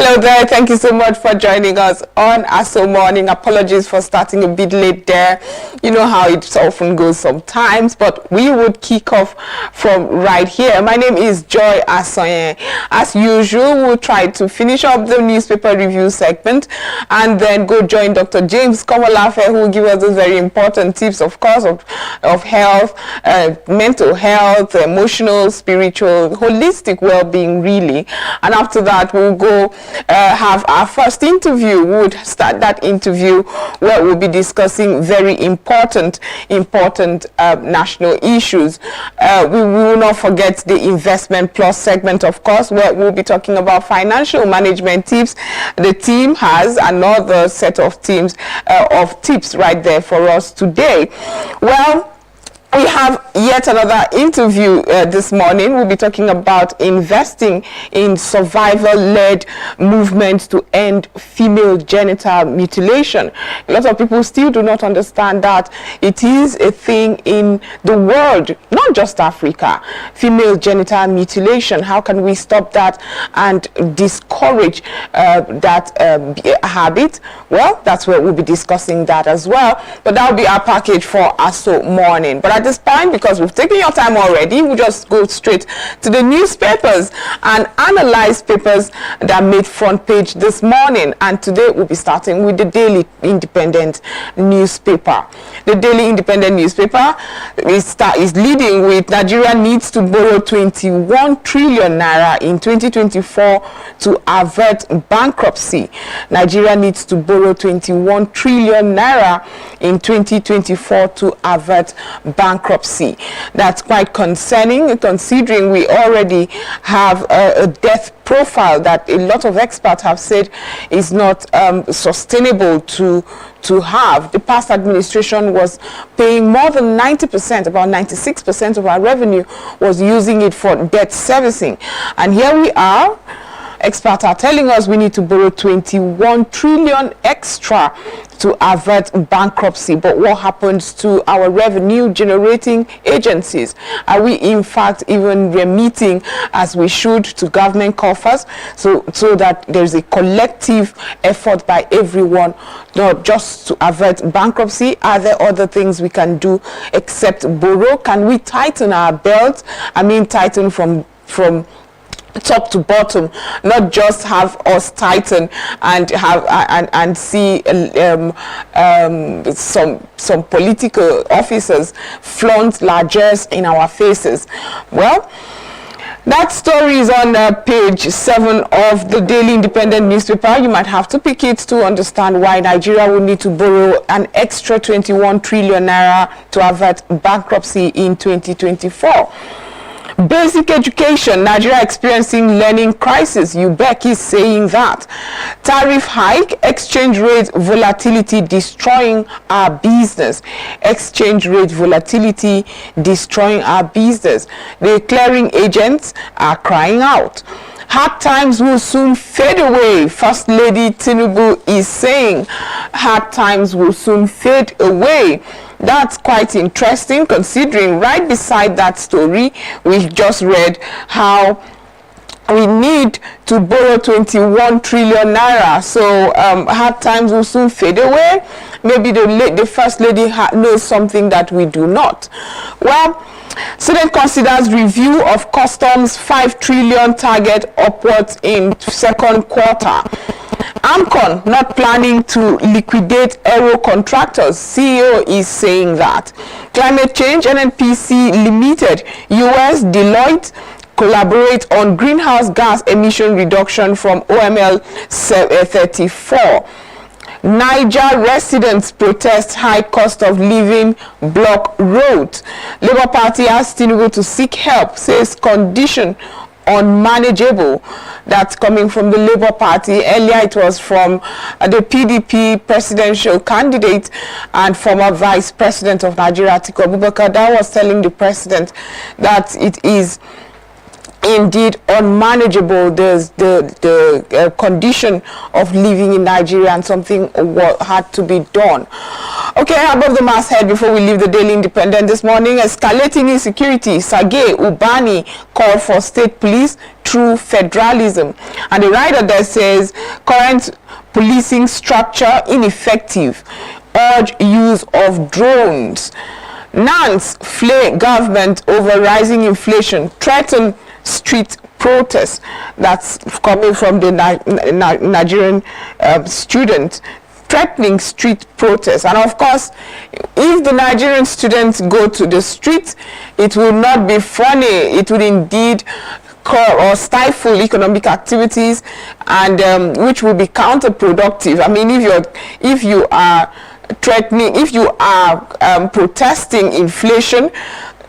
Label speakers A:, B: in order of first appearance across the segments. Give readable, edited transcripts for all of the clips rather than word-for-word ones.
A: Hello there. Thank you so much for joining us on Aso Morning. Apologies for starting a bit late there. You know how it often goes sometimes, but we would kick off from right here. My name is Joy Asoye. As usual, we'll try to finish up the newspaper review segment and then go join Dr. James Komolafe, who will give us those very important tips, of course, of health, mental health, emotional, spiritual, holistic well-being, really. And after that, we'll go have our first interview. We would start that interview where we'll be discussing very important national issues. We will not forget the Investment Plus segment, of course, where we'll be talking about financial management tips. The team has another set of tips right there for us today. Well, we have yet another interview this morning. We'll be talking about investing in survivor-led movements to end female genital mutilation. A lot of people still do not understand that it is a thing in the world, not just Africa. Female genital mutilation, how can we stop that and discourage that habit? Well, that's where we'll be discussing that as well. But that will be our package for Aso Morning. But at this point, because we've taken your time already, we'll just go straight to the newspapers and analyze papers that made front page this morning. And today we'll be starting with the Daily Independent newspaper. The Daily Independent newspaper is leading with Nigeria needs to borrow 21 trillion naira in 2024 to avert bankruptcy. Nigeria needs to borrow 21 trillion naira in 2024 to avert bankruptcy. That's quite concerning, considering we already have a death profile that a lot of experts have said is not sustainable to have. The past administration was paying more than 90%, about 96% of our revenue was using it for debt servicing. And here we are. Experts are telling us we need to borrow 21 trillion extra to avert bankruptcy. But what happens to our revenue generating agencies? Are we in fact even remitting as we should to government coffers so that there's a collective effort by everyone, not just to avert bankruptcy? Are there other things we can do except borrow? Can we tighten our belts? I mean, tighten from top to bottom, not just have us tighten and have and see some political officers flaunt largesse in our faces. Well, that story is on page 7 of the Daily Independent newspaper. You might have to pick it to understand why Nigeria will need to borrow an extra 21 trillion naira to avert bankruptcy in 2024. Basic education, Nigeria experiencing learning crisis. UBEC is saying that. Tariff hike, exchange rate volatility destroying our business. Exchange rate volatility destroying our business. The clearing agents are crying out. Hard times will soon fade away. First Lady Tinubu is saying hard times will soon fade away. That's quite interesting, considering right beside that story, we just read how we need to borrow 21 trillion naira. So hard times will soon fade away. Maybe the First Lady knows something that we do not. Well, Senate considers review of customs 5 trillion target upwards in second quarter. AMCON not planning to liquidate aero contractors. CEO is saying that. Climate change, NNPC Limited, US, Deloitte collaborate on greenhouse gas emission reduction from OML 34. Niger residents protest high cost of living, block roads. Labour Party asks Tinubu to seek help, says condition unmanageable. That's coming from the Labour Party. Earlier it was from the PDP presidential candidate and former vice president of Nigeria, Atiku Abubakar, that was telling the president that it is indeed unmanageable. There's the condition of living in Nigeria, and something had to be done. Okay, above the masthead, before we leave the Daily Independent this morning, escalating insecurity. Sergey Ubani called for state police through federalism. And the writer there says, current policing structure ineffective. Urge use of drones. Nance flay government over rising inflation. Threaten street protests. That's coming from the Nigerian student. Threatening street protests. And of course, if the Nigerian students go to the street, it will not be funny. It would indeed or stifle economic activities, and which will be counterproductive. I mean, if you are threatening, if you are protesting inflation,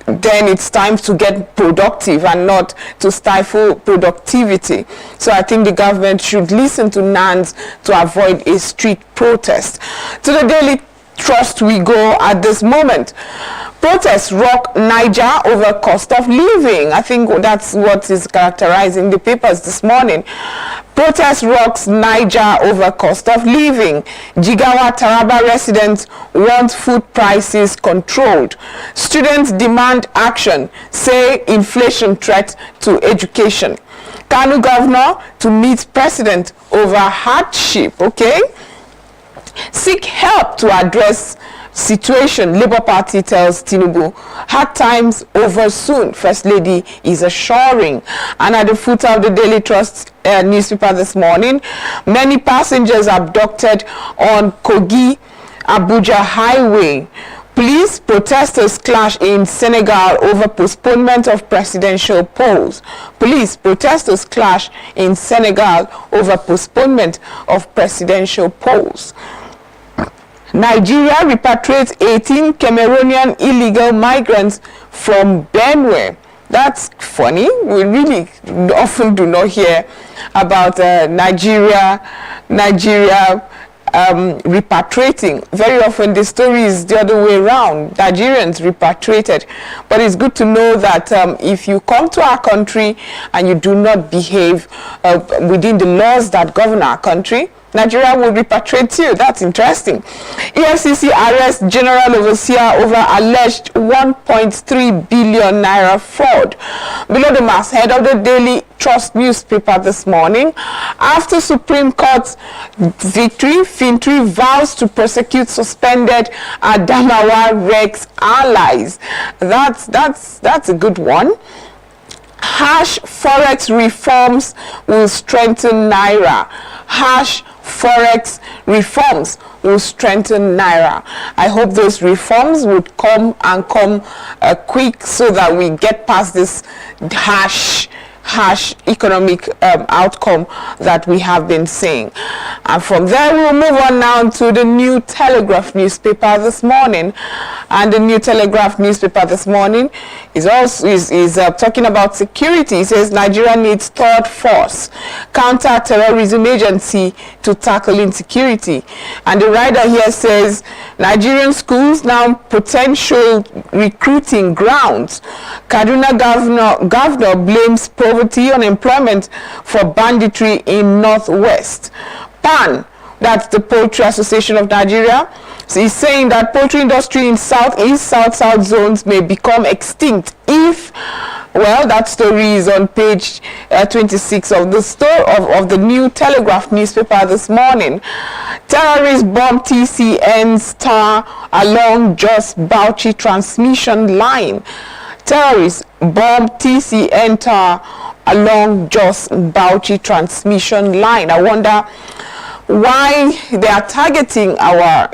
A: then it's time to get productive and not to stifle productivity. So I think the government should listen to NANS to avoid a street protest. To the Daily Trust we go at this moment. Protests rock Niger over cost of living. I think that's what is characterizing the papers this morning. Protest rocks Niger over cost of living. Jigawa Taraba residents want food prices controlled. Students demand action, say inflation threat to education. Kanu governor to meet president over hardship. Okay. Seek help to address situation, Labour Party tells Tinubu. Hard times over soon, First Lady is assuring. And at the footer of the Daily Trust newspaper this morning, many passengers abducted on Kogi Abuja Highway. Police protesters clash in Senegal over postponement of presidential polls. Police protesters clash in Senegal over postponement of presidential polls. Nigeria repatriates 18 Cameroonian illegal migrants from Benue. That's funny. We really often do not hear about Nigeria repatriating. Very often the story is the other way around. Nigerians repatriated. But it's good to know that if you come to our country and you do not behave within the laws that govern our country, Nigeria will repatriate you. That's interesting. EFCC arrests General Overseer over alleged 1.3 billion naira fraud. Below the masthead of the Daily Trust newspaper this morning, after Supreme Court's victory, Fintri vows to prosecute suspended Adamawa Rex allies. That's a good one. Harsh Forex reforms will strengthen Naira. Harsh Forex reforms will strengthen Naira. I hope those reforms would come quick so that we get past this harsh economic outcome that we have been seeing. And from there we'll move on now to the New Telegraph newspaper this morning. And the New Telegraph newspaper this morning is also talking about security. It says Nigeria needs third force, counter-terrorism agency to tackle insecurity. And the writer here says Nigerian schools now potential recruiting grounds. Kaduna governor blames poverty, unemployment for banditry in Northwest. PAN, that's the Poultry Association of Nigeria, is saying that poultry industry in Southeast, South zones may become extinct if, well, that story is on page 26 of the New Telegraph newspaper this morning. Terrorists bomb TCN star along Jos Bauchi transmission line. Terrorists bomb TCN tower along Jos Bauchi transmission line. I wonder why they are targeting our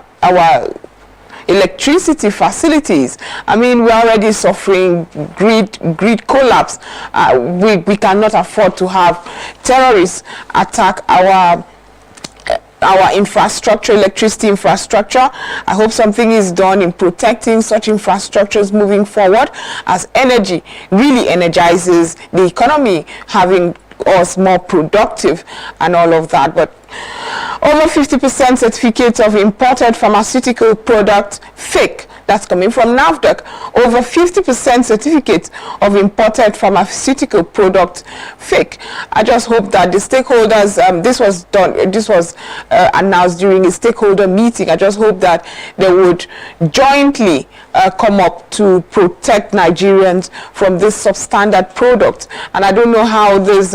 A: electricity facilities. I mean, we're already suffering grid collapse. We cannot afford to have terrorists attack our infrastructure, electricity infrastructure. I hope something is done in protecting such infrastructures moving forward, as energy really energizes the economy, having us more productive and all of that. But over 50% certificates of imported pharmaceutical product fake. That's coming from NAFDAC. Over 50% certificates of imported pharmaceutical product fake. I just hope that the stakeholders, this was announced during a stakeholder meeting. I just hope that they would jointly come up to protect Nigerians from this substandard product. And I don't know how these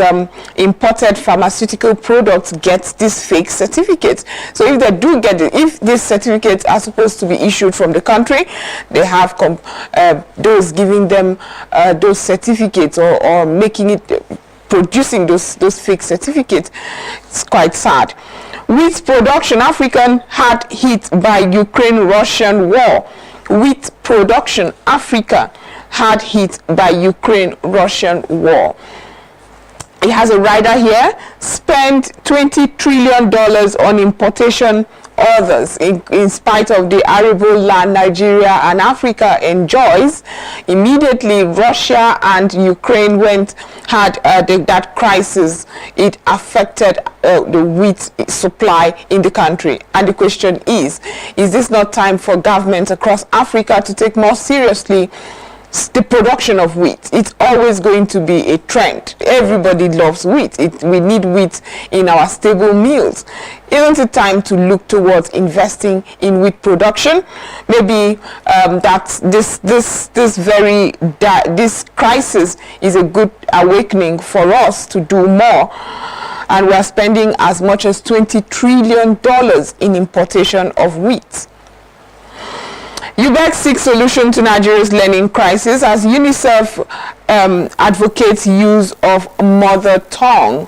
A: imported pharmaceutical products get these fake certificates. So if they do get it, if these certificates are supposed to be issued from the country, they have those giving them those certificates or making it, producing those fake certificates. It's quite sad. Wheat production, African hard hit by Ukraine-Russian war. Wheat production, Africa hard hit by Ukraine-Russian war. It has a rider here, spent $20 trillion on importation others in spite of the arable land Nigeria and Africa enjoys. Immediately Russia and Ukraine had that crisis. It affected the wheat supply in the country, and the question is this not time for governments across Africa to take more seriously the production of wheat? It's always going to be a trend. Everybody loves wheat. We need wheat in our stable meals. Isn't it time to look towards investing in wheat production? Maybe that this crisis is a good awakening for us to do more. And we are spending as much as $20 trillion in importation of wheat. UBEC seeks solution to Nigeria's learning crisis as UNICEF advocates use of mother tongue.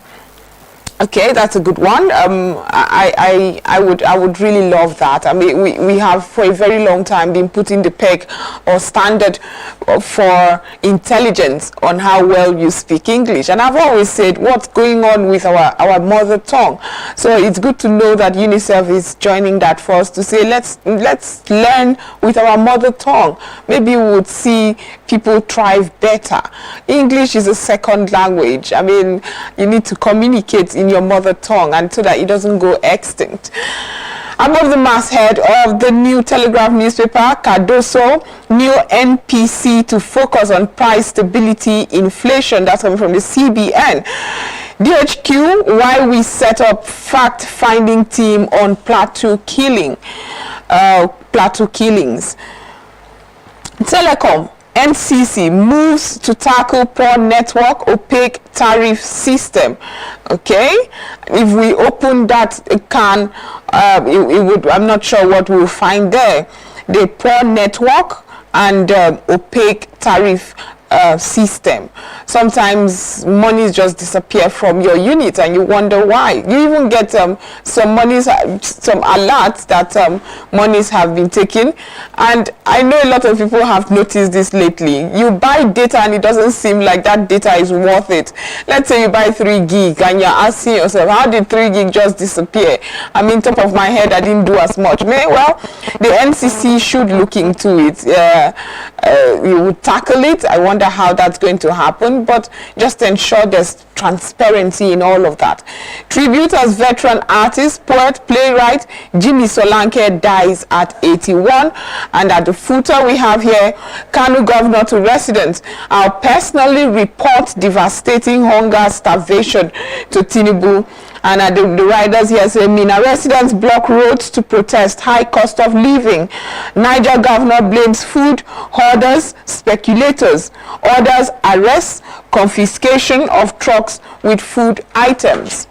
A: Okay, that's a good one. I would really love that. I mean, we have for a very long time been putting the peg or standard for intelligence on how well you speak English, and I've always said, what's going on with our mother tongue? So it's good to know that UNICEF is joining that for us to say, let's learn with our mother tongue. Maybe we would see people thrive better. English is a second language. I mean, you need to communicate in your mother tongue, and so that it doesn't go extinct. Above the masthead of the New Telegraph newspaper, Cardoso, new NPC to focus on price stability, inflation. That's coming from the CBN. DHQ, why we set up fact-finding team on plateau killings. Telecom, NCC moves to tackle poor network opaque tariff system. Okay, if we open that can, it would. I'm not sure what we'll find there. The poor network and opaque tariff system. Sometimes monies just disappear from your unit and you wonder why. You even get some alerts that monies have been taken, and I know a lot of people have noticed this lately. You buy data and it doesn't seem like that data is worth it. Let's say you buy 3 gig and you're asking yourself, how did 3 gig just disappear? I mean, top of my head, I didn't do as much. Well, the NCC should look into it. You would tackle it. I wonder how that's going to happen, but just ensure there's transparency in all of that. Tribute as veteran artist, poet, playwright Jimmy Solanke dies at 81. And at the footer we have here, Kanu governor to residents, I'll personally report devastating hunger, starvation to Tinubu. And the riders here say, Mina residents block roads to protest high cost of living. Niger governor blames food hoarders, speculators. Orders arrest, confiscation of trucks with food items.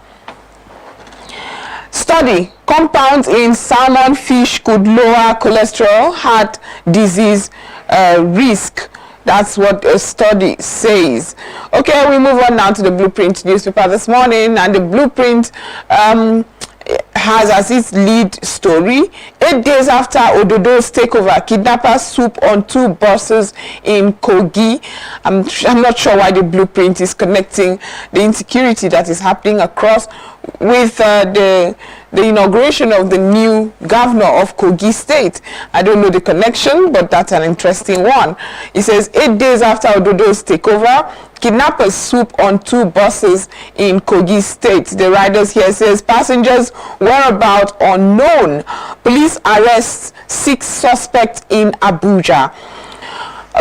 A: Study, compounds in salmon fish could lower cholesterol, heart disease risk. That's what a study says. Okay, we move on now to the Blueprint newspaper this morning, and the Blueprint has as its lead story, 8 days after Ododo's takeover, kidnappers swoop on 2 buses in Kogi. I'm not sure why the Blueprint is connecting the insecurity that is happening across with the the inauguration of the new governor of Kogi State. I don't know the connection, but that's an interesting one. It says 8 days after Ododo's takeover, kidnappers swoop on 2 buses in Kogi State. The riders here says passengers whereabouts unknown. Police arrest 6 suspects in Abuja.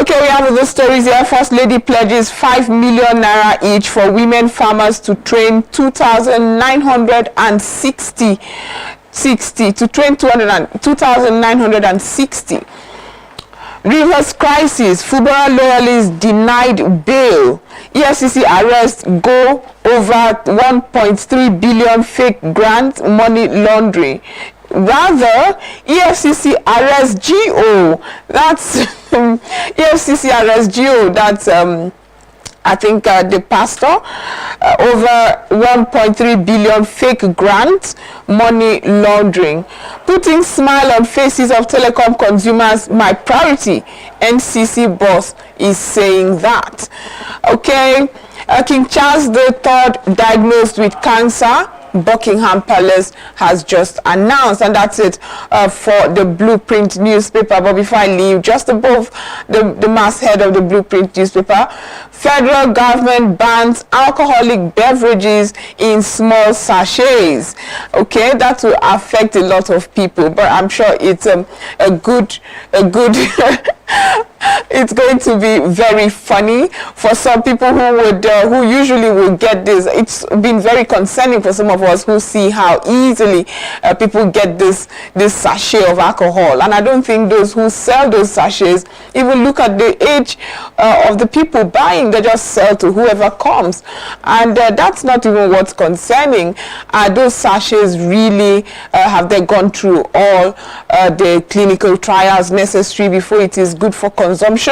A: Okay, we have other stories here. First Lady pledges 5 million naira each for women farmers to train 2,960 Rivers crisis. Fubara loyalists denied bail. EFCC arrest go over 1.3 billion fake grant money laundering. Rather, EFCC arrest GO. That's EFCC arrest GO. That's I think the pastor, over 1.3 billion fake grant money laundering. Putting smile on faces of telecom consumers, my priority. NCC boss is saying that. Okay, King Charles III diagnosed with cancer. Buckingham Palace has just announced, and that's it for the Blueprint newspaper. But before I leave, just above the masthead of the Blueprint newspaper, federal government bans alcoholic beverages in small sachets. Okay, that will affect a lot of people, but I'm sure it's a good it's going to be very funny for some people who usually will get this. It's been very concerning for some of us who see how easily people get this sachet of alcohol, and I don't think those who sell those sachets even look at the age of the people buying. They just sell to whoever comes, and that's not even what's concerning. Those sachets really have they gone through all the clinical trials necessary before it is good for consumption?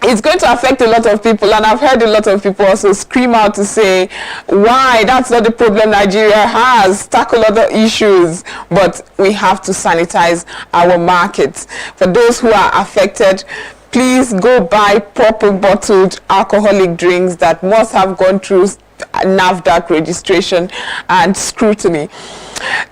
A: It's going to affect a lot of people, and I've heard a lot of people also scream out to say, why? That's not the problem Nigeria has. Tackle other issues, but we have to sanitize our markets. For those who are affected, please go buy proper bottled alcoholic drinks that must have gone through NAFDAC registration and scrutiny.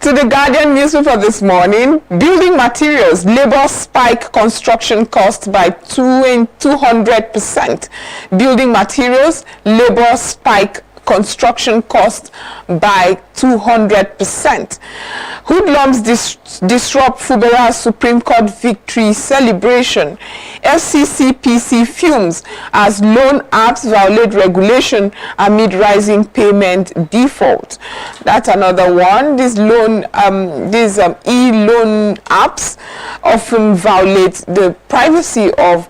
A: To the Guardian newspaper this morning, building materials, labor spike construction cost by 200%. Building materials, labor spike construction cost by 200%. Hoodlums disrupt Fubara's Supreme Court victory celebration. FCCPC fumes as loan apps violate regulation amid rising payment default. That's another one. These e-loan apps often violate the privacy of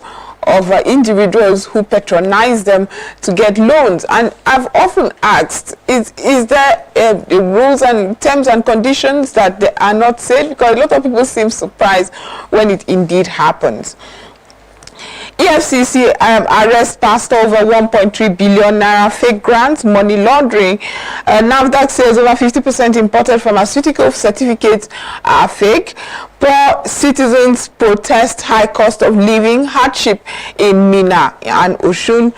A: individuals who patronize them to get loans. And I've often asked, is there rules and terms and conditions that they are not said? Because a lot of people seem surprised when it indeed happens. EFCC arrests pastor over 1.3 billion naira fake grants, money laundering. NAFDAC says over 50% imported pharmaceutical certificates are fake. Poor citizens protest high cost of living, hardship in Mina and Oshun.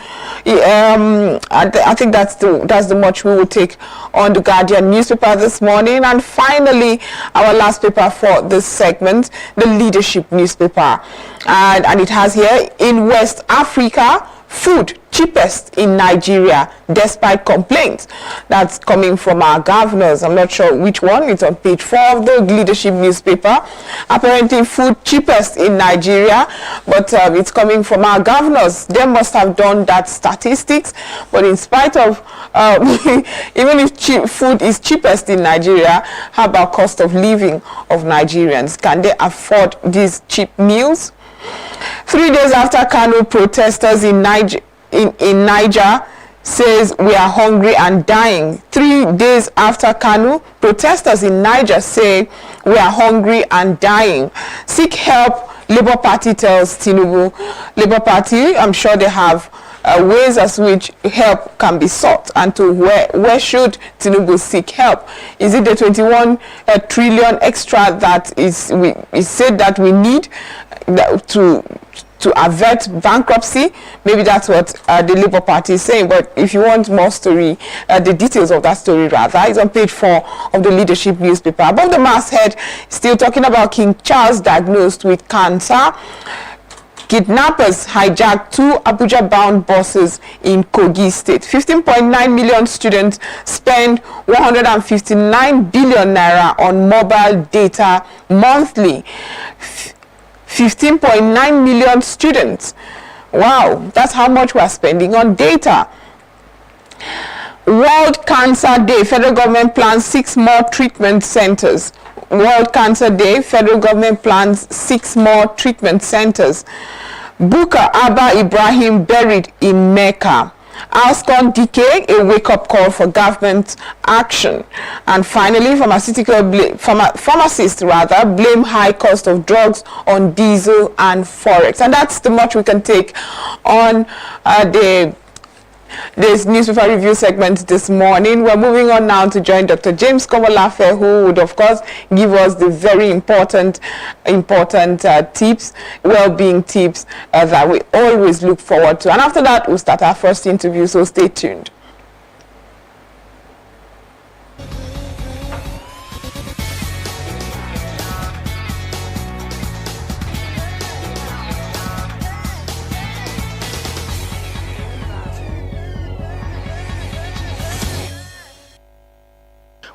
A: I think that's the much we will take on the Guardian newspaper this morning. And finally, our last paper for this segment, the Leadership newspaper. And it has here, in West Africa, food cheapest in Nigeria despite complaints. That's coming from our governors. I'm not sure which one. It's on page 4 of the Leadership newspaper. Apparently food cheapest in Nigeria, but it's coming from our governors. They must have done that statistics, but in spite of even if food is cheapest in Nigeria, how about cost of living of Nigerians? Can they afford these cheap meals? 3 days after Kano, protesters in Niger says we are hungry and dying. 3 days after Kano, protesters in Niger say we are hungry and dying. Seek help, Labour Party tells Tinubu. Labour Party, I'm sure they have ways as which help can be sought, and to where should Tinubu seek help? Is it the 21 trillion extra that is said that we need to to avert bankruptcy. Maybe that's what the Labour Party is saying. But if you want more story, the details of that story rather, is on page 4 of the Leadership newspaper. Above the masthead, still talking about King Charles diagnosed with cancer. Kidnappers hijacked 2 Abuja-bound buses in Kogi State. 15.9 million students spend 159 billion naira on mobile data monthly. 15.9 million students. Wow, that's how much we're spending on data. World Cancer Day, federal government plans 6 more treatment centers. World Cancer Day, federal government plans 6 more treatment centers. Bukar Abba Ibrahim buried in Mecca. Alston decay, a wake-up call for government action. And finally, pharmacists blame high cost of drugs on diesel and forex. And that's the much we can take on this newspaper review segment this morning. We're moving on now to join Dr. James Komolafe, who would of course give us the very important tips, well-being tips that we always look forward to. And after that, we'll start our first interview, so stay tuned.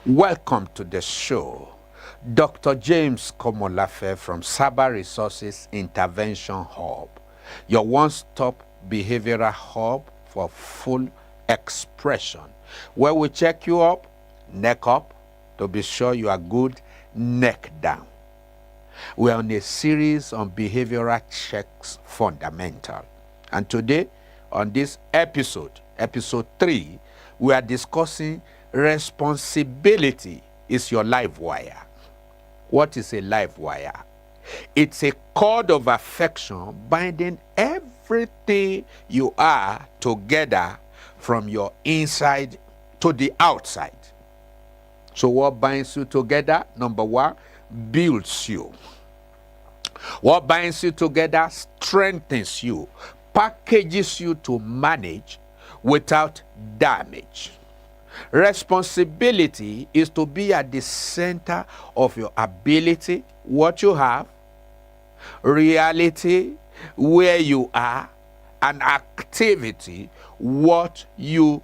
B: Welcome to the show. Dr. James Komolafe from Saba Resources Intervention Hub, your one-stop behavioral hub for full expression, where we check you up, neck up, to be sure you are good, neck down. We are on a series on behavioral checks fundamental. And today, on this episode 3, we are discussing responsibility is your live wire. What is a live wire? It's a cord of affection binding everything you are together from your inside to the outside. So what binds you together? Number 1, builds you. What binds you together strengthens you, packages you to manage without damage. Responsibility is to be at the center of your ability, what you have, reality, where you are, and activity, what you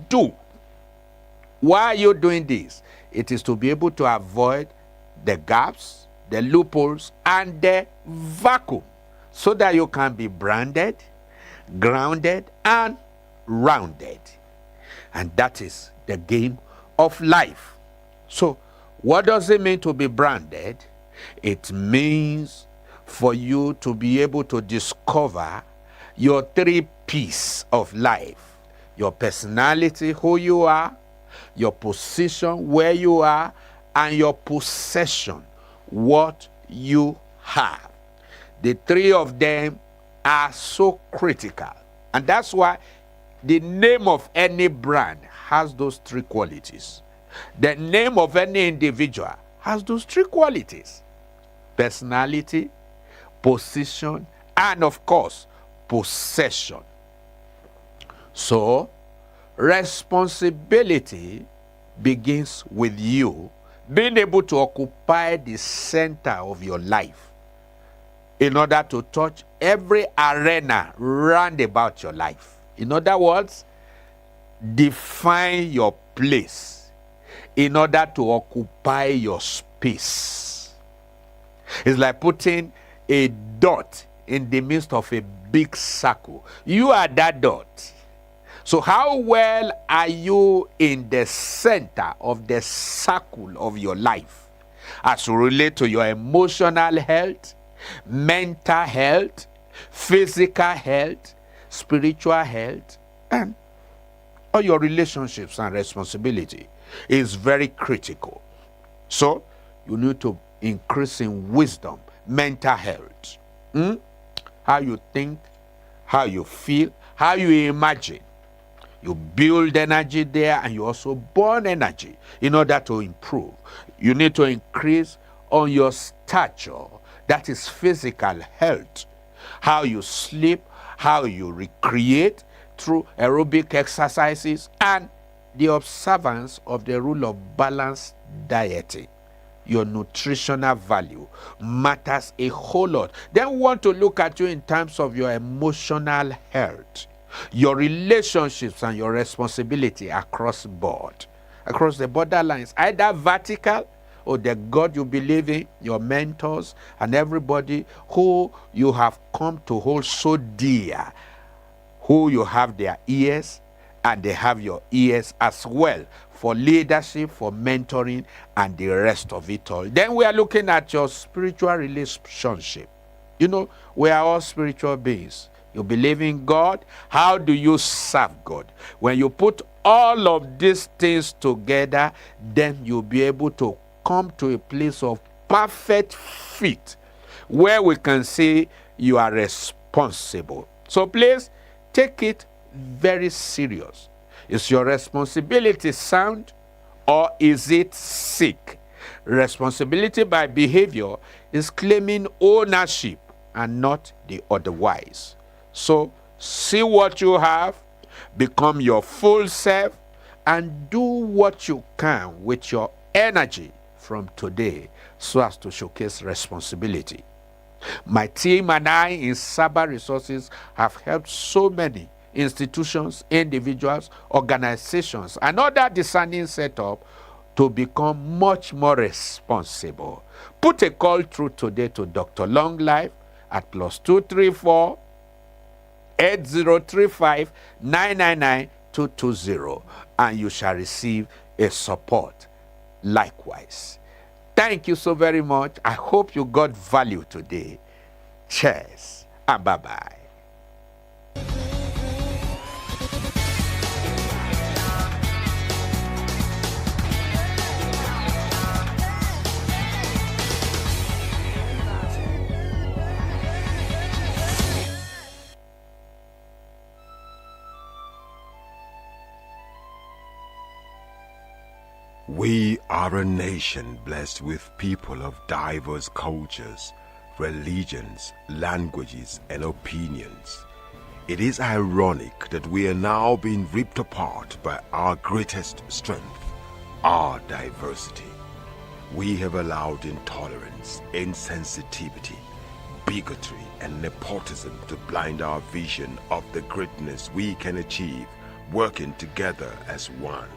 B: do. Why are you doing this? It is to be able to avoid the gaps, the loopholes, and the vacuum, so that you can be branded, grounded, and rounded. And that is the game of life. So, what does it mean to be branded? It means for you to be able to discover your 3 P's of life: your personality, who you are, your position, where you are, and your possession, what you have. The 3 of them are so critical. And that's why the name of any brand has those 3 qualities. The name of any individual has those 3 qualities: personality, position, and of course, possession. So, responsibility begins with you being able to occupy the center of your life in order to touch every arena round about your life. In other words, define your place in order to occupy your space. It's like putting a dot in the midst of a big circle. You are that dot. So how well are you in the center of the circle of your life as you relate to your emotional health, mental health, physical health, spiritual health, and all your relationships and responsibility is very critical. So you need to increase in wisdom, mental health. How you think, how you feel, how you imagine. You build energy there, and you also burn energy in order to improve. You need to increase on your stature, that is physical health. how you sleep, how you recreate through aerobic exercises, and the observance of the rule of balanced dieting. Your nutritional value matters a whole lot. Then we want to look at you in terms of your emotional health, your relationships, and your responsibility across the borderlines, either vertical or the God you believe in, your mentors, and everybody who you have come to hold so dear, who you have their ears and they have your ears as well, for leadership, for mentoring, and the rest of it all. Then we are looking at your spiritual relationship. You know, we are all spiritual beings. You believe in God. How do you serve God? When you put all of these things together, then you'll be able to come to a place of perfect fit where we can say you are responsible. So please take it very serious. Is your responsibility sound, or is it sick? Responsibility by behavior is claiming ownership and not the otherwise. So see what you have, become your full self, and do what you can with your energy from today so as to showcase responsibility. My team and I in Saba Resources have helped so many institutions, individuals, organizations, and other discerning setup to become much more responsible. Put a call through today to Dr. Long Life at +234 8035 999 220, and you shall receive a support likewise. Thank you so very much. I hope you got value today. Cheers and bye-bye.
C: We are a nation blessed with people of diverse cultures, religions, languages, and opinions. It is ironic that we are now being ripped apart by our greatest strength, our diversity. We have allowed intolerance, insensitivity, bigotry, and nepotism to blind our vision of the greatness we can achieve working together as one.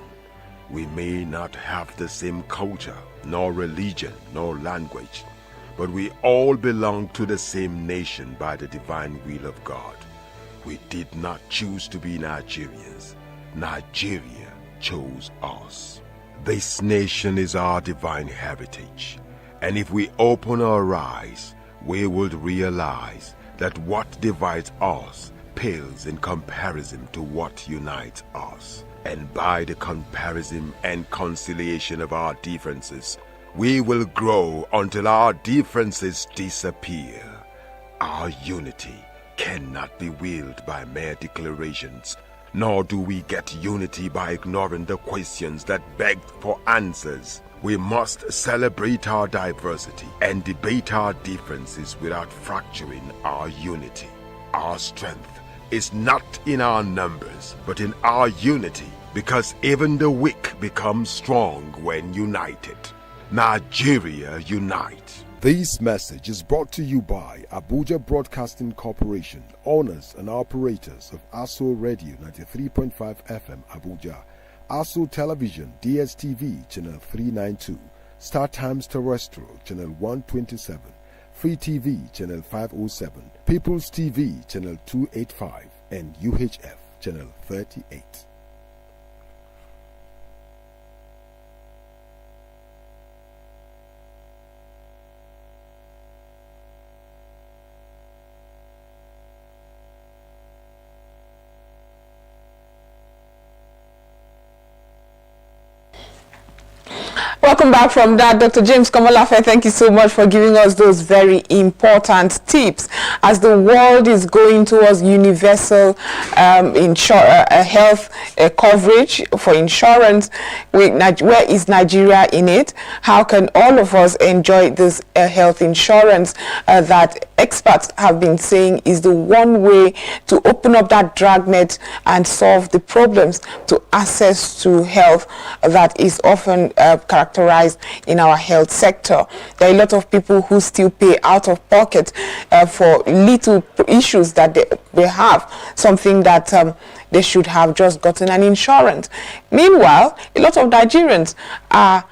C: We may not have the same culture, nor religion, nor language, but we all belong to the same nation by the divine will of God. We did not choose to be Nigerians. Nigeria chose us. This nation is our divine heritage, and if we open our eyes, we will realize that what divides us pales in comparison to what unites us. And by the comparison and conciliation of our differences, we will grow until our differences disappear. Our unity cannot be willed by mere declarations, nor do we get unity by ignoring the questions that beg for answers. We must celebrate our diversity and debate our differences without fracturing our unity. Our strength is not in our numbers, but in our unity, because even the weak become strong when united. Nigeria unite.
D: This message is brought to you by Abuja Broadcasting Corporation, owners and operators of Aso Radio 93.5 FM Abuja, Aso Television DSTV Channel 392, Star Times Terrestrial Channel 127, Free TV Channel 507, People's TV Channel 285, and UHF Channel 38.
A: Welcome back from that, Dr. James Komolafe. Thank you so much for giving us those very important tips. as the world is going towards universal health coverage for insurance, where is Nigeria in it? How can all of us enjoy this health insurance that experts have been saying is the one way to open up that dragnet and solve the problems to access to health that is often characterized in our health sector? There are a lot of people who still pay out of pocket for little issues that they have, something that they should have just gotten an insurance. Meanwhile, a lot of Nigerians are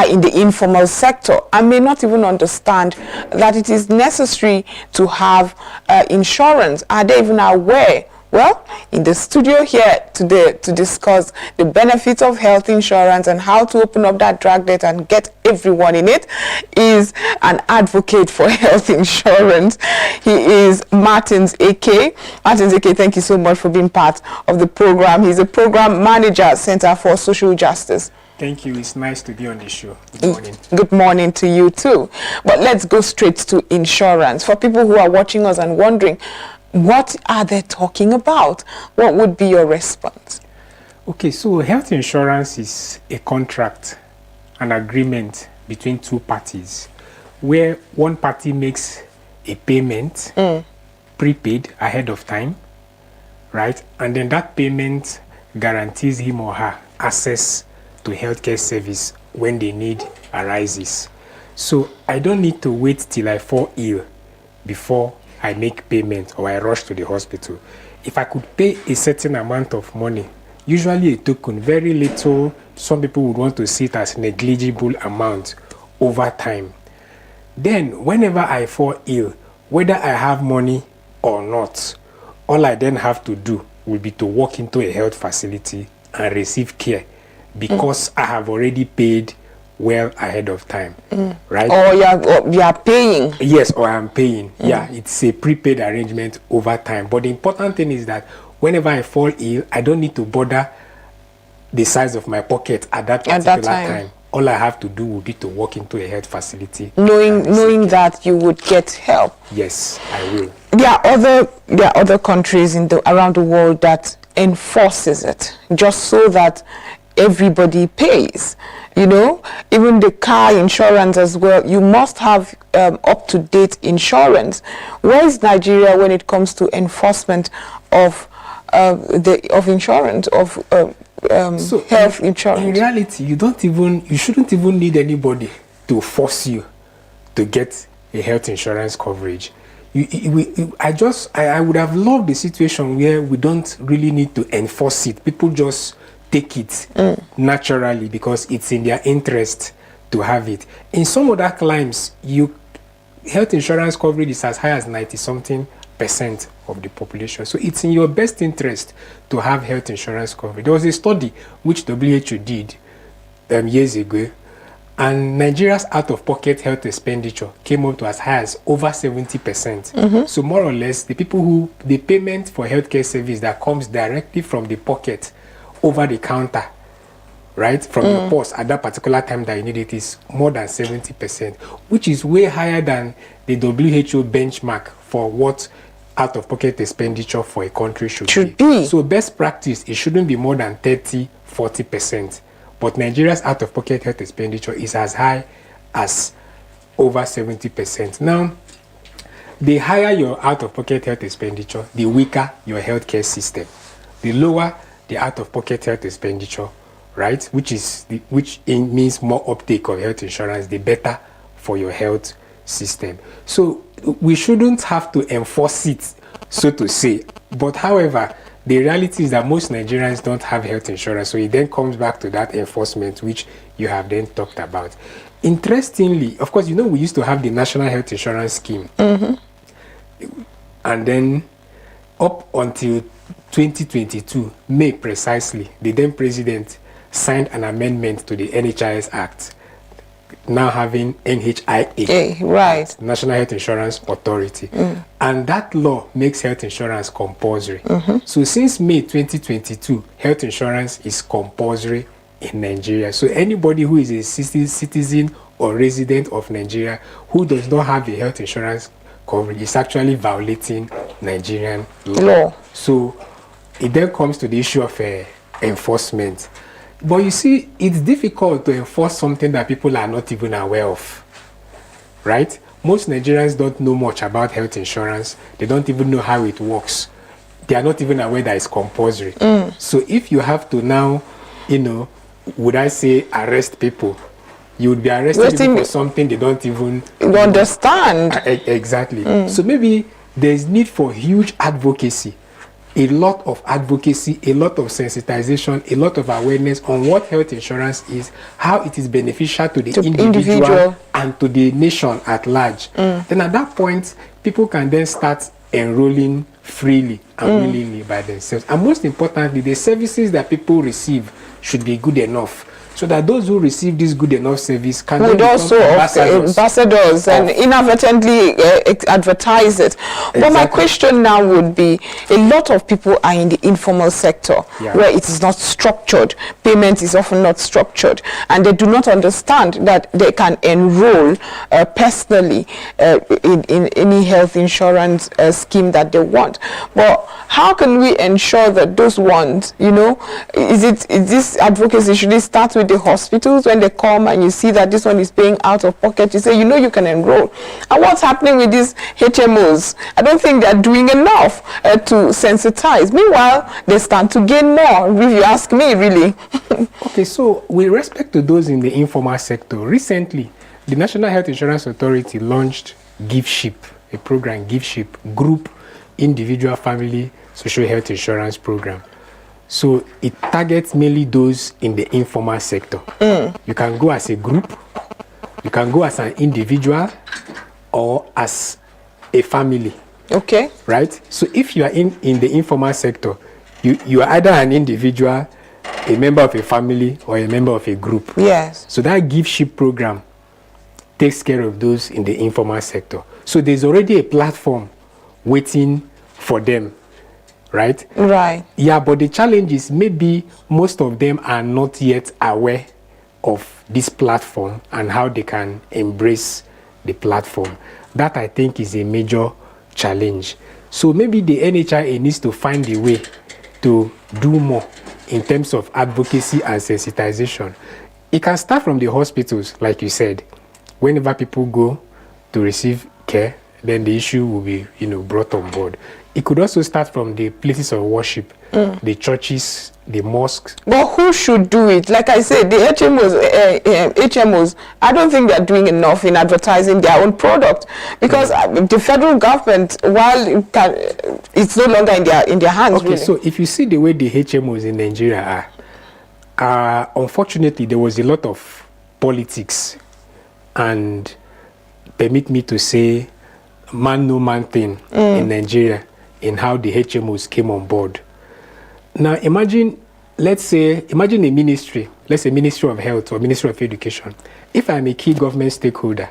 A: in the informal sector and may not even understand that it is necessary to have insurance. Are they even aware? Well, in the studio here today to discuss the benefits of health insurance and how to open up that dragnet and get everyone in it is an advocate for health insurance. He is Martins AK. Martins AK, thank you so much for being part of the program. He's a program manager, Center for Social Justice.
E: Thank you. It's nice to be on the show. Good morning.
A: Good morning to you too. But let's go straight to insurance. For people who are watching us and wondering, what are they talking about? What would be your response?
E: Okay, so health insurance is a contract, an agreement between two parties, where one party makes a payment, prepaid ahead of time, right? And then that payment guarantees him or her access to healthcare service when the need arises. So I don't need to wait till I fall ill before I make payment or I rush to the hospital. If I could pay a certain amount of money, usually a token, very little, some people would want to see it as negligible amount over time. Then whenever I fall ill, whether I have money or not, all I then have to do will be to walk into a health facility and receive care because I have already paid well ahead of time, right?
A: Or you are paying.
E: Yes, or I'm paying. Yeah, it's a prepaid arrangement over time. But the important thing is that whenever I fall ill, I don't need to bother the size of my pocket at that particular time. All I have to do will be to walk into a health facility,
A: knowing that you would get help.
E: Yes, I will.
A: There are other countries around the world that enforces it just so that everybody pays. You know, even the car insurance as well, you must have up-to-date insurance. Where is Nigeria when it comes to enforcement of insurance, of health insurance?
E: In reality, you shouldn't even need anybody to force you to get a health insurance coverage. I would have loved the situation where we don't really need to enforce it. People just take it naturally because it's in their interest to have it. In some other climes, health insurance coverage is as high as 90-something% of the population. So it's in your best interest to have health insurance coverage. There was a study which WHO did years ago, and Nigeria's out-of-pocket health expenditure came up to as high as over 70%. So more or less, the payment for healthcare service that comes directly from the pocket over the counter, right, from your purse at that particular time that you need it is more than 70%, which is way higher than the WHO benchmark for what out-of-pocket expenditure for a country should be. So best practice, it shouldn't be more than 30-40%. But Nigeria's out-of-pocket health expenditure is as high as over 70%. Now, the higher your out-of-pocket health expenditure, the weaker your healthcare system. The lower the out-of-pocket health expenditure, right, which means more uptake of health insurance, the better for your health system. So we shouldn't have to enforce it, so to say. But however, the reality is that most Nigerians don't have health insurance, so it then comes back to that enforcement which you have then talked about. Interestingly, of course, we used to have the National Health Insurance Scheme, and then up until 2022, May precisely, the then president signed an amendment to the NHIS Act, now having NHIA,
A: right,
E: National Health Insurance Authority. And that law makes health insurance compulsory. So since May 2022, health insurance is compulsory in Nigeria. So anybody who is a citizen or resident of Nigeria who does not have a health insurance coverage, it's actually violating Nigerian
A: Law.
E: So it then comes to the issue of enforcement. But you see, it's difficult to enforce something that people are not even aware of, right? Most Nigerians don't know much about health insurance. They don't even know how it works. They are not even aware that it's compulsory. So if you have to now, would I say arrest people, you would be arresting people for something they don't even
A: understand.
E: Exactly. So maybe there's need for huge advocacy, a lot of advocacy, a lot of sensitization, a lot of awareness on what health insurance is, how it is beneficial to the individual and to the nation at large. Then at that point, people can then start enrolling freely and willingly by themselves. And most importantly, the services that people receive should be good enough, so that those who receive this good enough service can
A: would also ambassadors and inadvertently advertise it. Exactly. But my question now would be, a lot of people are in the informal sector where it is not structured. Payment is often not structured, and they do not understand that they can enroll personally in any health insurance scheme that they want. But how can we ensure that those ones, is this advocacy, should it start with the hospitals when they come and you see that this one is paying out of pocket? You say, you can enroll. And what's happening with these HMOs? I don't think they're doing enough to sensitize. Meanwhile, they stand to gain more, if you ask me, really.
E: Okay, so with respect to those in the informal sector, recently, the National Health Insurance Authority launched GiveShip, a program, GiveShip, Group Individual Family Social Health Insurance Program. So it targets mainly those in the informal sector. You can go as a group, you can go as an individual, or as a family.
A: Okay.
E: Right? So if you are in the informal sector, you are either an individual, a member of a family, or a member of a group.
A: Yes.
E: So that GiveShip program takes care of those in the informal sector. So there's already a platform waiting for them. Right?
A: Right.
E: Yeah, but the challenge is maybe most of them are not yet aware of this platform and how they can embrace the platform. That, I think, is a major challenge. So maybe the NHIA needs to find a way to do more in terms of advocacy and sensitization. It can start from the hospitals, like you said. Whenever people go to receive care, then the issue will be, brought on board. It could also start from the places of worship, the churches, the mosques.
A: But who should do it? Like I said, the HMOs, I don't think they're doing enough in advertising their own product, because the federal government, while it's no longer in their hands.
E: Okay,
A: really.
E: So if you see the way the HMOs in Nigeria are, unfortunately, there was a lot of politics and, permit me to say, man no man thing in Nigeria, in how the HMOs came on board. Now imagine a ministry, let's say Ministry of Health or Ministry of Education. If I'm a key government stakeholder,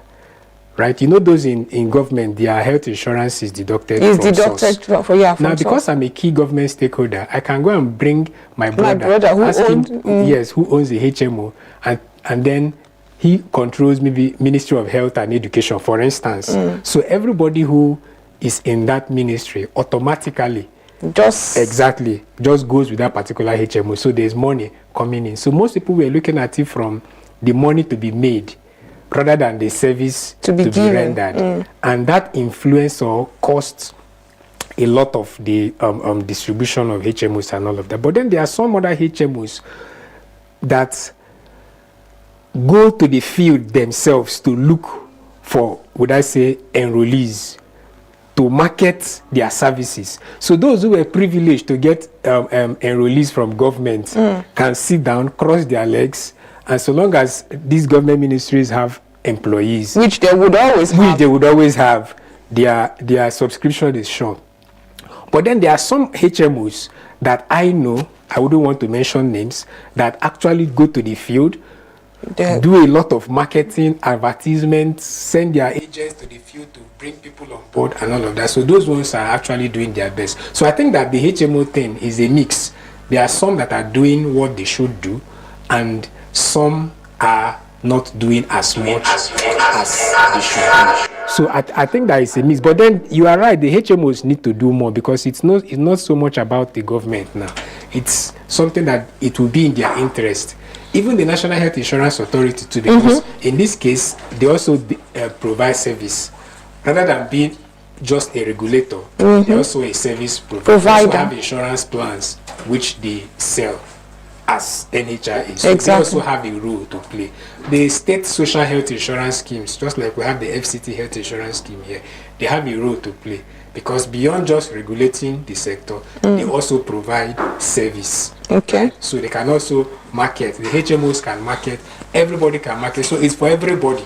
E: right, those in government, their health insurance is deducted from source. Now because I'm a key government stakeholder, I can go and bring my brother who owns the HMO, and then he controls maybe Ministry of Health and Education, for instance. So everybody who is in that ministry automatically just goes with that particular HMO. So there's money coming in. So most people were looking at it from the money to be made rather than the service to be rendered. And that influence or costs a lot of the distribution of HMOs and all of that. But then there are some other HMOs that go to the field themselves to look for, would I say, enrollees, to market their services. So those who were privileged to get enrollees from government can sit down, cross their legs, and so long as these government ministries have employees, which they would always have, their subscription is sure. But then there are some HMOs that I know, I wouldn't want to mention names, that actually go to the field, do a lot of marketing, advertisements, send their agents to the field to bring people on board and all of that. So those ones are actually doing their best. So I think that the HMO thing is a mix. There are some that are doing what they should do, and some are not doing as much as they should do. So I think that is a miss. But then you are right, the HMOs need to do more, because it's not so much about the government now. It's something that it will be in their interest. Even the National Health Insurance Authority too, because in this case, they also provide service. Rather than being just a regulator, they're also a service provider. They also have insurance plans which they sell as NHIA. So they also have a role to play. The state social health insurance schemes, just like we have the FCT health insurance scheme here, they have a role to play, because beyond just regulating the sector, they also provide service.
A: Okay.
E: So they can also market. The HMOs can market. Everybody can market. So it's for everybody.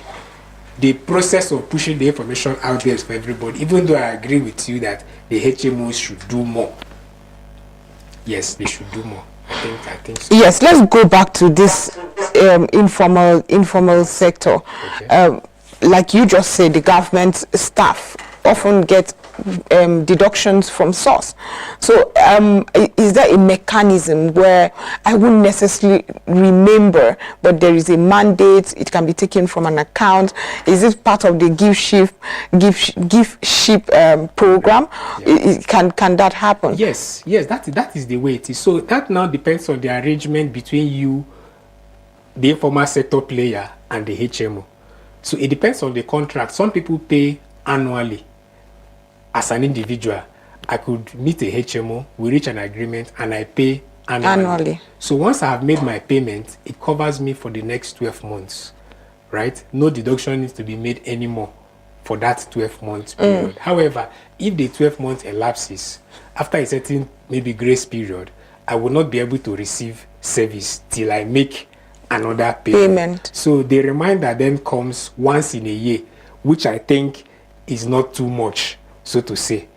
E: The process of pushing the information out there is for everybody. Even though I agree with you that the HMOs should do more. Yes, they should do more. I think so.
A: Yes, let's go back to this informal sector. Okay. Like you just said, the government staff often get deductions from source. So is there a mechanism where I wouldn't necessarily remember, but there is a mandate, it can be taken from an account? Is it part of the gift ship program? Yeah. Can that happen?
E: Yes, that is the way it is. So that now depends on the arrangement between you, the informal sector player, and the HMO. So it depends on the contract. Some people pay annually. As an individual, I could meet a HMO, we reach an agreement, and I pay annually. So once I have made my payment, it covers me for the next 12 months, right? No deduction needs to be made anymore for that 12-month period. However, if the 12 months elapses, after a certain maybe grace period, I will not be able to receive service till I make another payment. So the reminder then comes once in a year, which I think is not too much, so to say,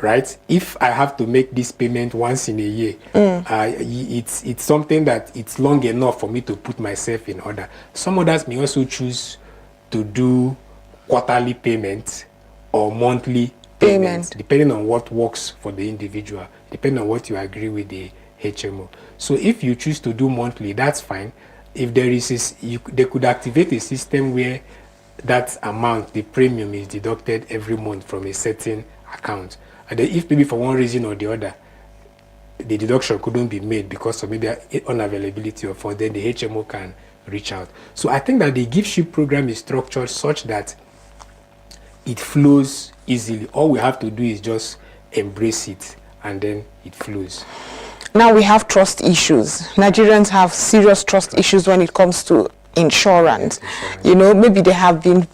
E: right? If I have to make this payment once in a year, it's something that it's long enough for me to put myself in order. Some others may also choose to do quarterly payments or monthly payments, depending on what works for the individual, depending on what you agree with the HMO. So if you choose to do monthly, that's fine. If there is they could activate a system where that amount, the premium, is deducted every month from a certain account. And then if maybe for one reason or the other, the deduction couldn't be made because of maybe unavailability of funds, then the HMO can reach out. So I think that the gift ship program is structured such that it flows easily. All we have to do is just embrace it, and then it flows.
A: Now we have trust issues. Nigerians have serious trust issues when it comes to insurance. You know, maybe they've been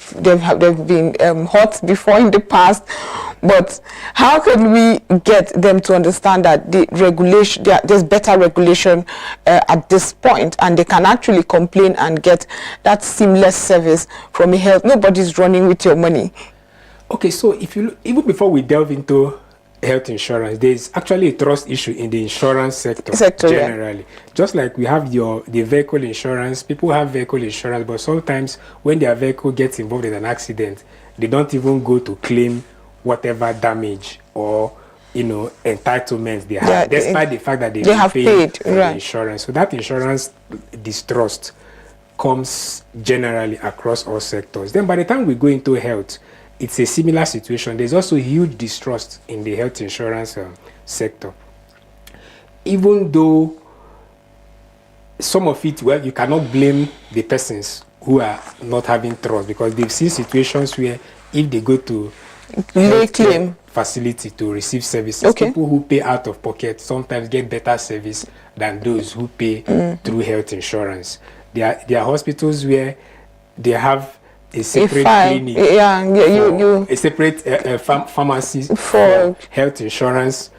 A: hurt before in the past, but how can we get them to understand that the regulation, there's better regulation at this point, and they can actually complain and get that seamless service from a health? Nobody's running with your money.
E: Okay, so if you look, even before we delve into health insurance, there's actually a trust issue in the insurance sector generally. Yeah. Just like we have the vehicle insurance, people have vehicle insurance, but sometimes when their vehicle gets involved in an accident, they don't even go to claim whatever damage or entitlements they have, despite the fact that they have paid for the insurance. So that insurance distrust comes generally across all sectors. Then by the time we go into health, it's a similar situation. There's also huge distrust in the health insurance sector. Even though some of it, well, you cannot blame the persons who are not having trust, because they've seen situations where if they go to claim facility to receive services, people who pay out of pocket sometimes get better service than those who pay through health insurance. There are hospitals where they have a separate clinic, a separate pharmacy for health insurance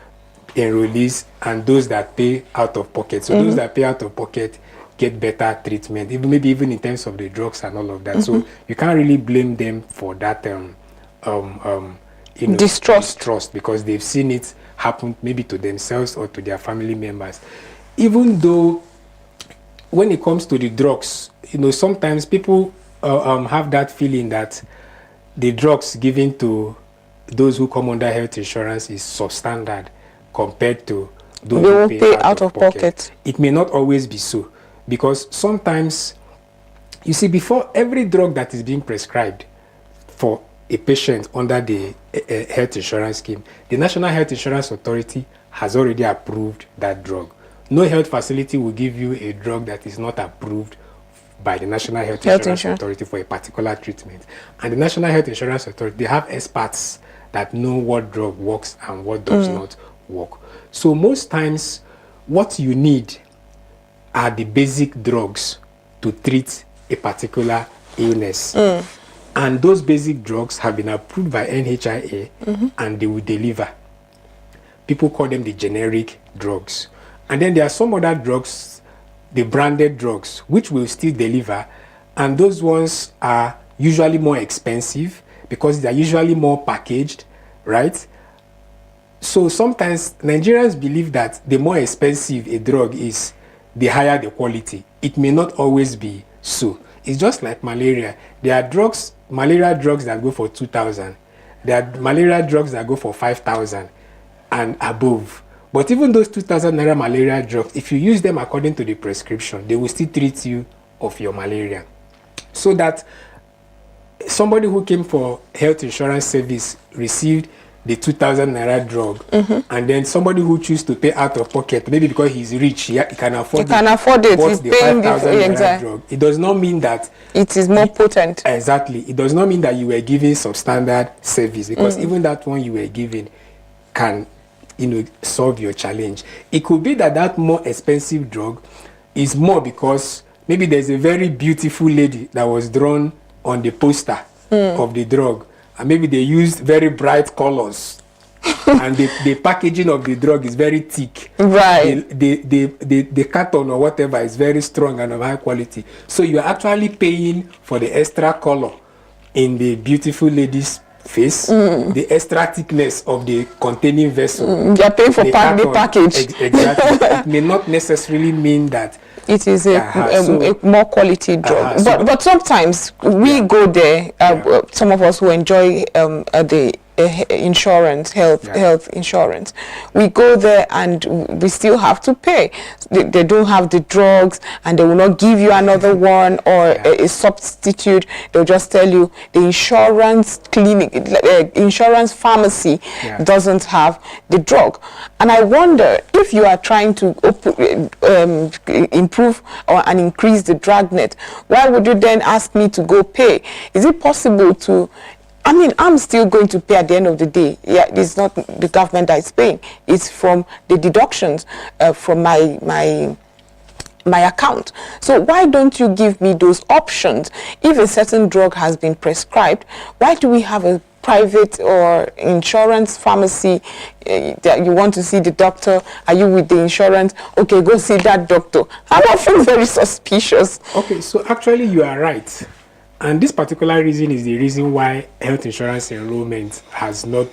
E: enrollees and those that pay out of pocket. So those that pay out of pocket get better treatment, maybe even in terms of the drugs and all of that. So you can't really blame them for that distrust, because they've seen it happen maybe to themselves or to their family members. Even though when it comes to the drugs, sometimes people have that feeling that the drugs given to those who come under health insurance is substandard compared to those who pay out of pocket. It may not always be so, because sometimes, you see, before every drug that is being prescribed for a patient under the health insurance scheme, the National Health Insurance Authority has already approved that drug. No health facility will give you a drug that is not approved by the National Health Insurance Authority for a particular treatment. And the National Health Insurance Authority, they have experts that know what drug works and what does not work. So most times, what you need are the basic drugs to treat a particular illness. And those basic drugs have been approved by NHIA and they will deliver. People call them the generic drugs. And then there are some other drugs, the branded drugs, which will still deliver. And those ones are usually more expensive because they're usually more packaged, right? So sometimes Nigerians believe that the more expensive a drug is, the higher the quality. It may not always be so. It's just like malaria. There are drugs, malaria drugs that go for 2,000. There are malaria drugs that go for 5,000 and above. But even those 2,000 naira malaria drugs, if you use them according to the prescription, they will still treat you of your malaria. So that somebody who came for health insurance service received the 2,000 naira drug, and then somebody who chooses to pay out of pocket, maybe because he's rich, he can afford it.
A: He's
E: the
A: paying
E: 5,000
A: the
E: naira drug. It does not mean that
A: it is more potent.
E: Exactly. It does not mean that you were giving substandard service, because even that one you were giving can, solve your challenge. It could be that that more expensive drug is more because maybe there's a very beautiful lady that was drawn on the poster of the drug, and maybe they used very bright colors and the packaging of the drug is very thick.
A: Right.
E: The carton or whatever is very strong and of high quality. So you're actually paying for the extra color in the beautiful lady's face, the extra thickness of the containing vessel.
A: You're paying for the package.
E: Exactly. It may not necessarily mean that
A: it is a more quality drug. But sometimes we go there, some of us who enjoy the insurance, health insurance, we go there and we still have to pay. They don't have the drugs and they will not give you another one or a substitute. They'll just tell you the insurance clinic, insurance pharmacy doesn't have the drug. And I wonder, if you are trying to improve and increase the dragnet, why would you then ask me to go pay? Is it possible to, I'm still going to pay at the end of the day. Yeah, it's not the government that is paying. It's from the deductions from my account. So why don't you give me those options? If a certain drug has been prescribed, why do we have a private or insurance pharmacy that you want to see the doctor? Are you with the insurance? Okay, go see that doctor. I'm often very suspicious.
E: Okay, so actually you are right. And this particular reason is the reason why health insurance enrollment has not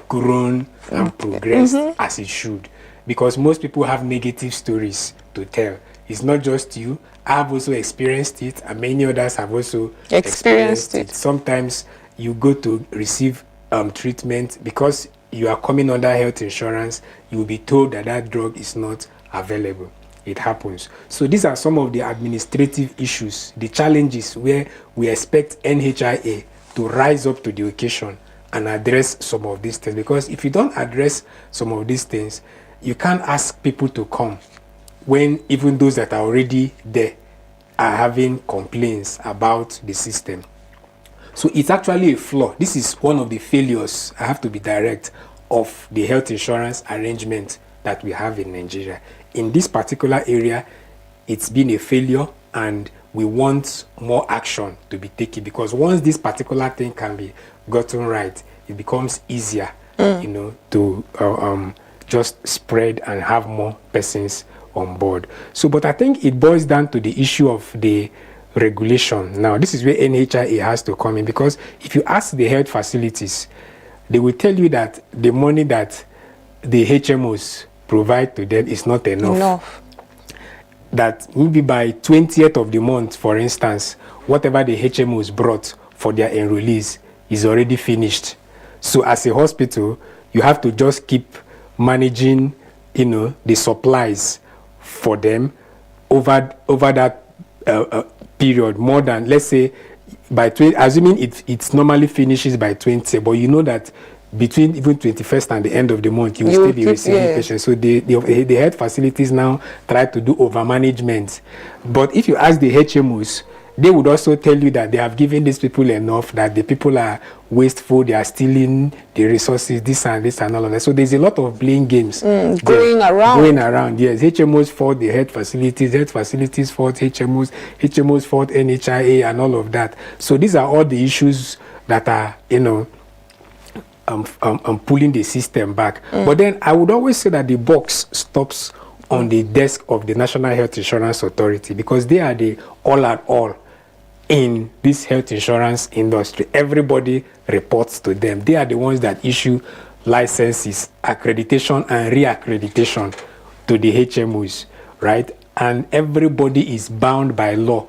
E: grown and progressed as it should. Because most people have negative stories to tell. It's not just you. I have also experienced it, and many others have also experienced it. Sometimes you go to receive treatment because you are coming under health insurance, you will be told that that drug is not available. It happens. So these are some of the administrative issues, the challenges where we expect NHIA to rise up to the occasion and address some of these things. Because if you don't address some of these things, you can't ask people to come when even those that are already there are having complaints about the system. So it's actually a flaw. This is one of the failures, I have to be direct, of the health insurance arrangement that we have in Nigeria. In this particular area, it's been a failure, and we want more action to be taken, because once this particular thing can be gotten right, it becomes easier, to just spread and have more persons on board. So, but I think it boils down to the issue of the regulation. Now, this is where NHIA has to come in, because if you ask the health facilities, they will tell you that the money that the HMOs provide to them is not enough. That maybe by 20th of the month, for instance, whatever the HMOs brought for their enrollees is already finished. So as a hospital, you have to just keep managing, the supplies for them over that period, more than, let's say, by 20, assuming it normally finishes by 20, but you know that between even 21st and the end of the month, you will still be receiving patients. So the health facilities now try to do over management. But if you ask the HMOs, they would also tell you that they have given these people enough, that the people are wasteful, they are stealing the resources, this and all of that. So there's a lot of blame games
A: going around.
E: Yes, HMOs fault the health facilities fault HMOs fault NHIA and all of that. So these are all the issues that are, pulling the system back. But then I would always say that the box stops on the desk of the National Health Insurance Authority, because they are the all in this health insurance industry. Everybody reports to them. They are the ones that issue licenses, accreditation and reaccreditation to the HMOs, right? And everybody is bound by law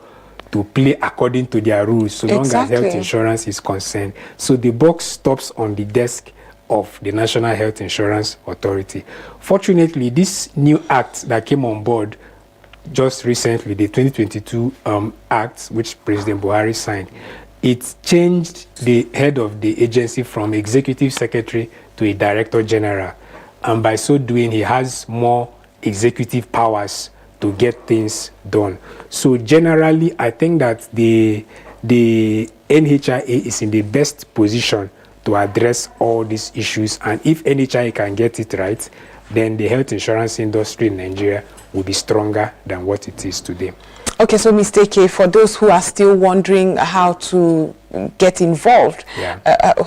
E: to play according to their rules, so long as health insurance is concerned. So the box stops on the desk of the National Health Insurance Authority. Fortunately, this new act that came on board just recently, the 2022 Act, which President Buhari signed, it changed the head of the agency from executive secretary to a director general. And by so doing, he has more executive powers to get things done. So generally, I think that the NHIA is in the best position to address all these issues. And if NHIA can get it right, then the health insurance industry in Nigeria will be stronger than what it is today.
A: Okay, so Mr. K, for those who are still wondering how to get involved,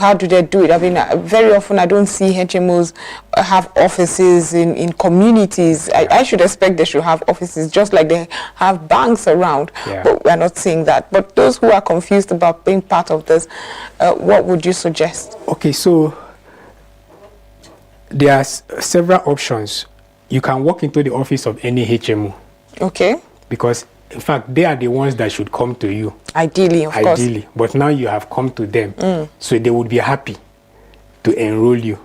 A: how do they do it? I mean, very often I don't see HMOs have offices in communities. I should expect they should have offices just like they have banks around, but we're not seeing that. But those who are confused about being part of this, what would you suggest?
E: Okay, so there are several options. You can walk into the office of any HMO. Okay. Because, in fact, they are the ones that should come to you.
A: Ideally, of course.
E: Ideally. But now you have come to them. So they would be happy to enroll you,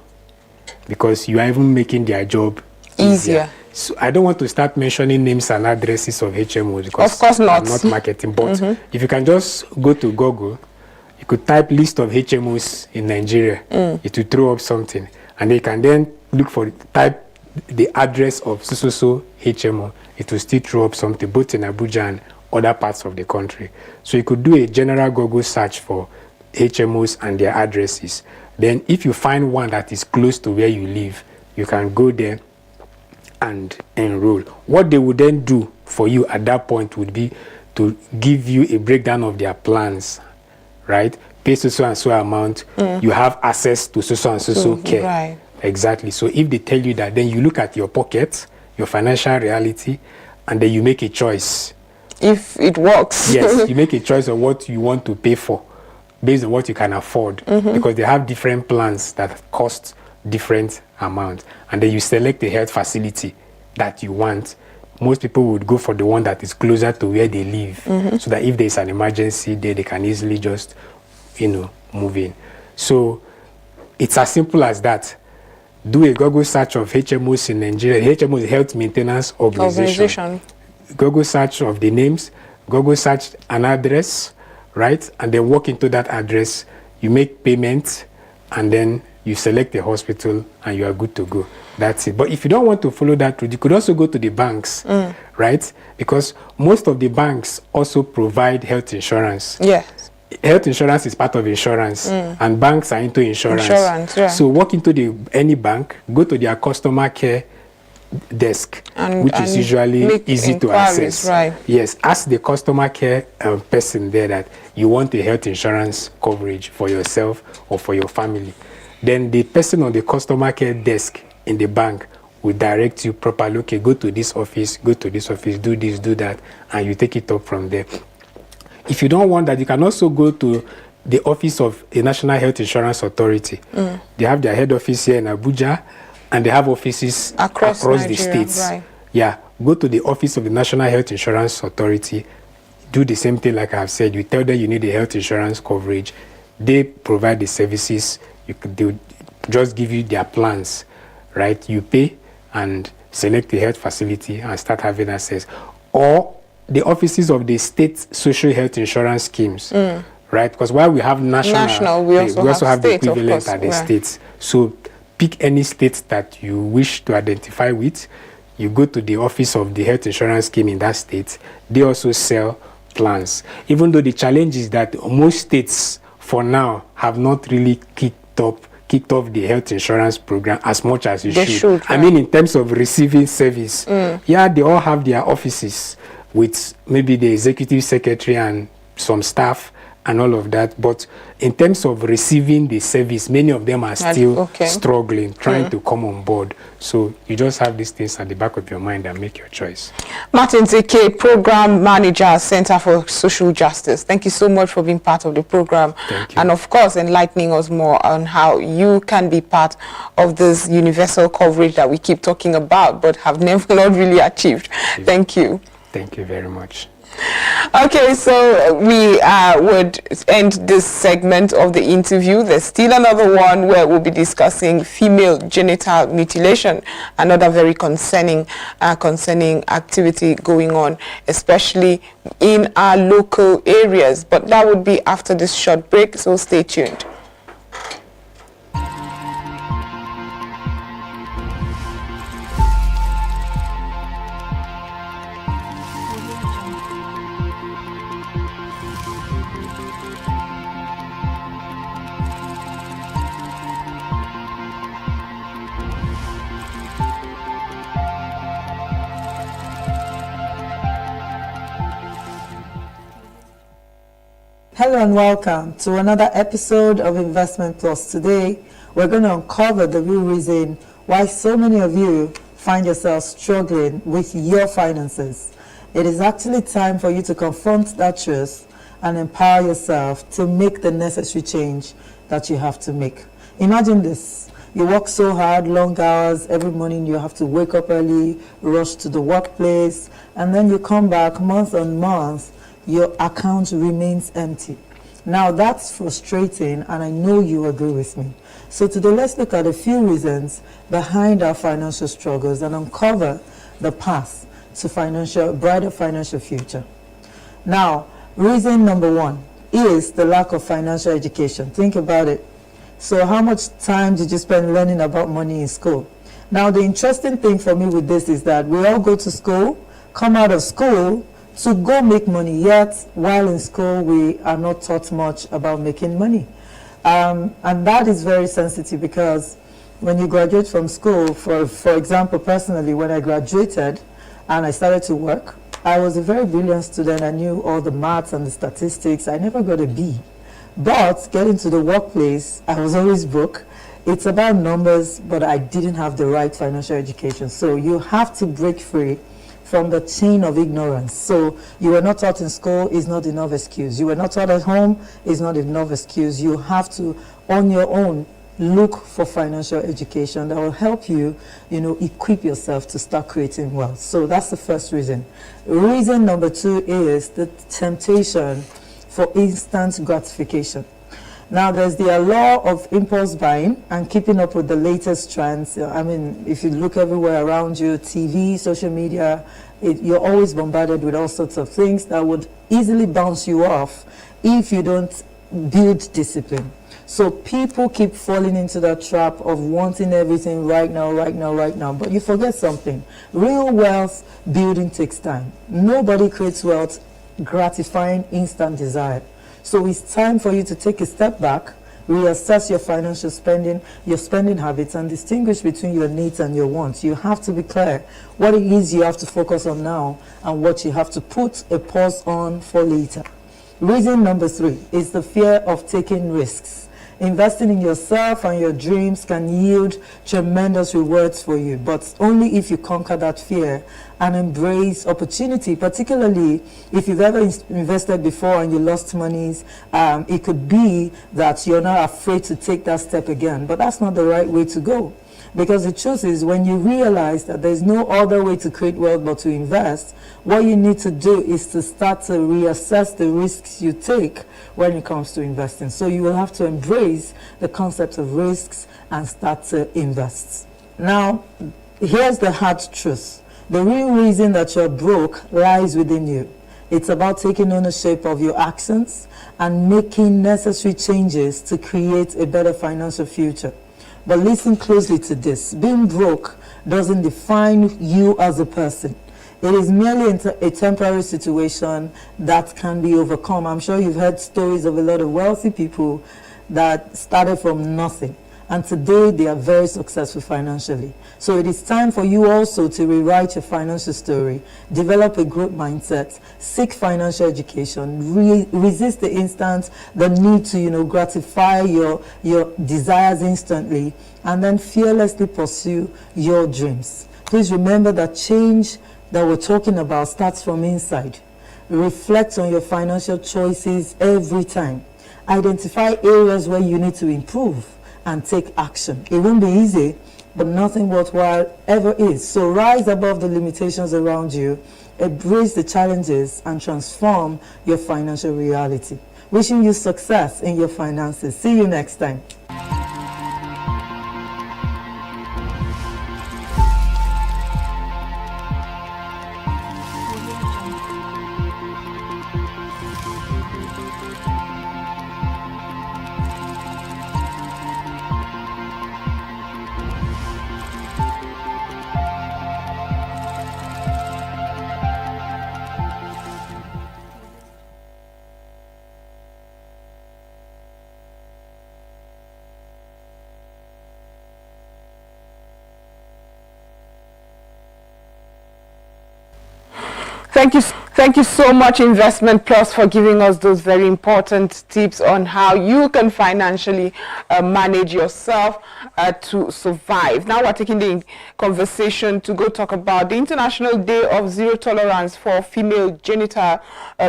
E: because you are even making their job easier. So I don't want to start mentioning names and addresses of HMOs, because
A: of course not.
E: I'm not marketing. But if you can just go to Google, you could type list of HMOs in Nigeria. It will throw up something. And they can then look for, type the address of so HMO. It will still throw up something, both in Abuja and other parts of the country. So you could do a general Google search for HMOs and their addresses. Then if you find one that is close to where you live, you can go there and enroll. What they would then do for you at that point would be to give you a breakdown of their plans, right? Pay so and so amount, you have access to so and so care.
A: Right.
E: Exactly. So if they tell you that, then you look at your pocket, your financial reality, and then you make a choice.
A: If it works.
E: Yes, you make a choice of what you want to pay for based on what you can afford, because they have different plans that cost different amounts. And then you select the health facility that you want. Most people would go for the one that is closer to where they live, so that if there's an emergency there, they can easily just, move in. So it's as simple as that. Do a Google search of HMOs in Nigeria. HMO is Health Maintenance Organization. Google search of the names, Google search an address, right? And then walk into that address, you make payment, and then you select a hospital, and you are good to go. That's it. But if you don't want to follow that route, you could also go to the banks, right? Because most of the banks also provide health insurance.
A: Yes.
E: Health insurance is part of insurance, and banks are into insurance. So walk into any bank, go to their customer care desk, which is usually easy to access.
A: Right.
E: Yes, ask the customer care person there that you want a health insurance coverage for yourself or for your family. Then the person on the customer care desk in the bank will direct you properly. Okay, go to this office, do this, do that, and you take it up from there. If you don't want that, you can also go to the office of the National Health Insurance Authority. They have their head office here in Abuja, and they have offices across Nigeria, the states. Right. Yeah, go to the office of the National Health Insurance Authority. Do the same thing like I've said. You tell them you need a health insurance coverage. They provide the services. They just give you their plans, right? You pay and select the health facility and start having access. Or the offices of the state social health insurance schemes, right? Because while we have national,
A: we also have
E: the
A: state,
E: equivalent at the states. So pick any state that you wish to identify with. You go to the office of the health insurance scheme in that state. They also sell plans. Even though the challenge is that most states, for now, have not really kicked off the health insurance program as much as it should. I mean, in terms of receiving service, yeah, they all have their offices with maybe the executive secretary and some staff and all of that. But in terms of receiving the service, many of them are still struggling, trying to come on board. So you just have these things at the back of your mind and make your choice.
A: Martin Zeke, Program Manager, Center for Social Justice. Thank you so much for being part of the program.
E: Thank you.
A: And of course, enlightening us more on how you can be part of this universal coverage that we keep talking about, but have never not really achieved. Thank you.
E: Thank you very much.
A: Okay, so we would end this segment of the interview. There's still another one where we'll be discussing female genital mutilation, another very concerning activity going on, especially in our local areas. But that would be after this short break, so stay tuned.
F: Hello and welcome to another episode of Investment Plus. Today, we're going to uncover the real reason why so many of you find yourselves struggling with your finances. It is actually time for you to confront that truth and empower yourself to make the necessary change that you have to make. Imagine this. You work so hard, long hours, every morning you have to wake up early, rush to the workplace, and then you come back month on month, your account remains empty. Now that's frustrating, and I know you agree with me. So today let's look at a few reasons behind our financial struggles and uncover the path to brighter financial future. Now, reason number one is the lack of financial education. Think about it. So how much time did you spend learning about money in school? Now the interesting thing for me with this is that we all go to school, come out of school, to go make money, yet while in school we are not taught much about making money. And that is very sensitive, because when you graduate from school, for example, personally, when I graduated and I started to work, I was a very brilliant student. I knew all the maths and the statistics. I never got a B. But getting to the workplace, I was always broke. It's about numbers, but I didn't have the right financial education. So you have to break free from the chain of ignorance. So you were not taught in school is not enough excuse. You were not taught at home is not enough excuse. You have to, on your own, look for financial education that will help you, equip yourself to start creating wealth. So that's the first reason. Reason number two is the temptation for instant gratification. Now, there's the law of impulse buying and keeping up with the latest trends. I mean, if you look everywhere around you, TV, social media, you're always bombarded with all sorts of things that would easily bounce you off if you don't build discipline. So people keep falling into that trap of wanting everything right now. But you forget something. Real wealth building takes time. Nobody creates wealth gratifying instant desire. So it's time for you to take a step back, reassess your financial spending, your spending habits, and distinguish between your needs and your wants. You have to be clear what it is you have to focus on now and what you have to put a pause on for later. Reason number three is the fear of taking risks. Investing in yourself and your dreams can yield tremendous rewards for you, but only if you conquer that fear and embrace opportunity, particularly if you've ever invested before and you lost monies. It could be that you're not afraid to take that step again, but that's not the right way to go. Because the truth is, when you realize that there's no other way to create wealth but to invest, what you need to do is to start to reassess the risks you take when it comes to investing. So you will have to embrace the concept of risks and start to invest. Now, here's the hard truth. The real reason that you're broke lies within you. It's about taking ownership of your actions and making necessary changes to create a better financial future. But listen closely to this. Being broke doesn't define you as a person. It is merely a temporary situation that can be overcome. I'm sure you've heard stories of a lot of wealthy people that started from nothing, and today they are very successful financially. So it is time for you also to rewrite your financial story, develop a growth mindset, seek financial education, resist the need to gratify your desires instantly, and then fearlessly pursue your dreams. Please remember that change that we're talking about starts from inside. Reflect on your financial choices every time. Identify areas where you need to improve and take action. It won't be easy, but nothing worthwhile ever is. So rise above the limitations around you, embrace the challenges, and transform your financial reality. Wishing you success in your finances. See you next time.
A: Thank you so much, Investment Plus, for giving us those very important tips on how you can financially manage yourself to survive. Now we're taking the conversation to go talk about the International Day of Zero Tolerance for Female Genital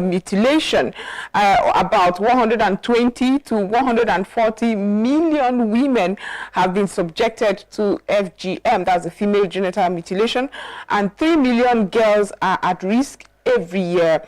A: Mutilation. About 120 to 140 million women have been subjected to FGM, that's a female genital mutilation, and 3 million girls are at risk every year,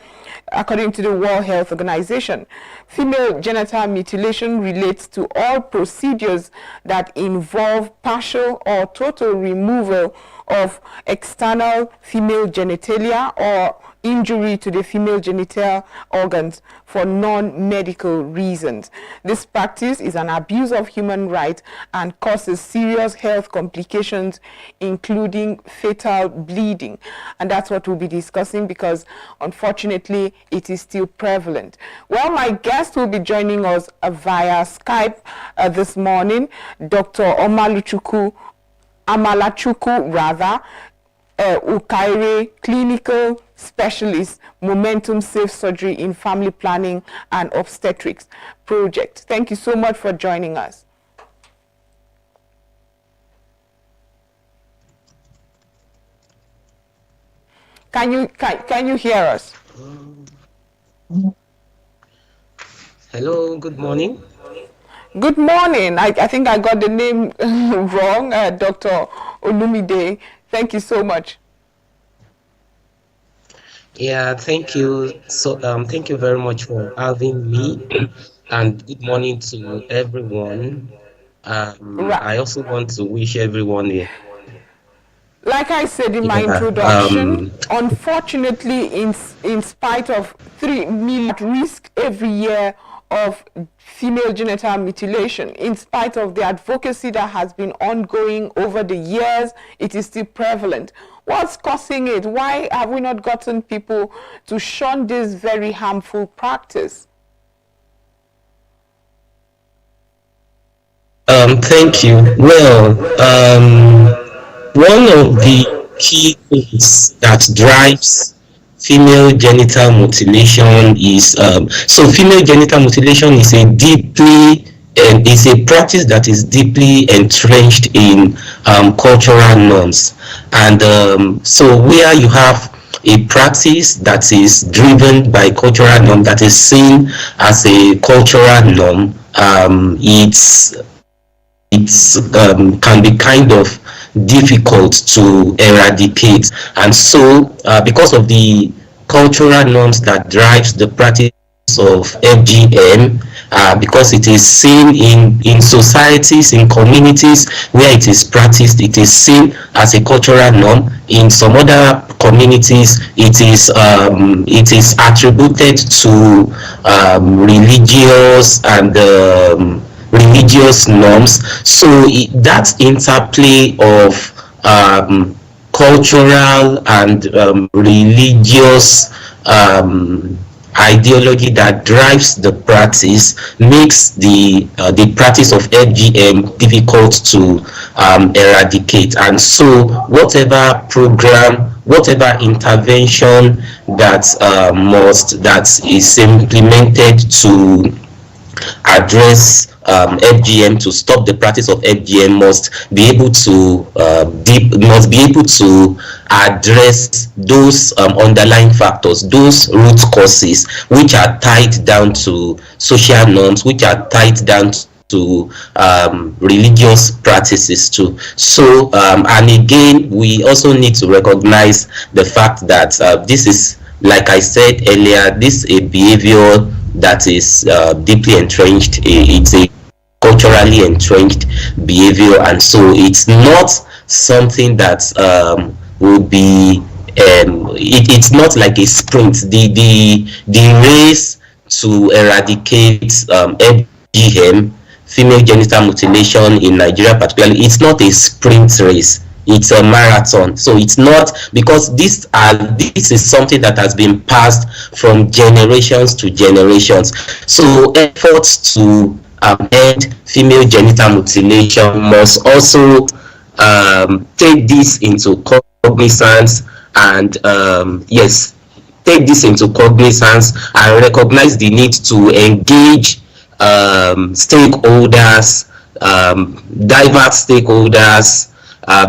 A: according to the World Health Organization. Female genital mutilation relates to all procedures that involve partial or total removal of external female genitalia or injury to the female genital organs for non-medical reasons. This practice is an abuse of human rights and causes serious health complications, including fatal bleeding. And that's what we'll be discussing, because unfortunately it is still prevalent. Well, my guest will be joining us via Skype this morning, Dr. Amalachukwu Ukaire, clinical specialist, Momentum Safe Surgery in Family Planning and Obstetrics Project. Thank you so much for joining us. Can you hear us?
G: Hello, good morning.
A: Good morning. I think I got the name wrong, Dr. Olumide. Thank you so much.
G: Yeah, thank you. So, thank you very much for having me, and good morning to everyone. I also want to wish everyone here.
A: Like I said in my introduction, unfortunately, in spite of 3 million at risk every year of female genital mutilation, in spite of the advocacy that has been ongoing over the years, it is still prevalent. What's causing it? Why have we not gotten people to shun this very harmful practice?
G: Thank you. Well, one of the key things that drives female genital mutilation is so female genital mutilation is a practice that is deeply entrenched in cultural norms, and so where you have a practice that is driven by cultural norm, that is seen as a cultural norm, it's can be kind of difficult to eradicate. And so because of the cultural norms that drives the practice of FGM, because it is seen in societies, in communities where it is practiced, it is seen as a cultural norm. In some other communities, it is attributed to religious and religious norms. So that interplay of cultural and religious ideology that drives the practice makes the practice of FGM difficult to eradicate. And so whatever program, whatever intervention that is implemented to address FGM, to stop the practice of FGM, must be able to address those underlying factors, those root causes, which are tied down to social norms, which are tied down to religious practices too. So and again, we also need to recognize the fact that this is, like I said earlier, this is a behavior that is deeply entrenched. It's a culturally entrenched behavior, and so it's not something that will be it's not like a sprint. The race to eradicate FGM, female genital mutilation in Nigeria particularly, it's not a sprint race, it's a marathon. So it's not, because this is something that has been passed from generations to generations. So efforts to end female genital mutilation must also take this into cognizance and take this into cognizance and recognize the need to engage stakeholders, diverse stakeholders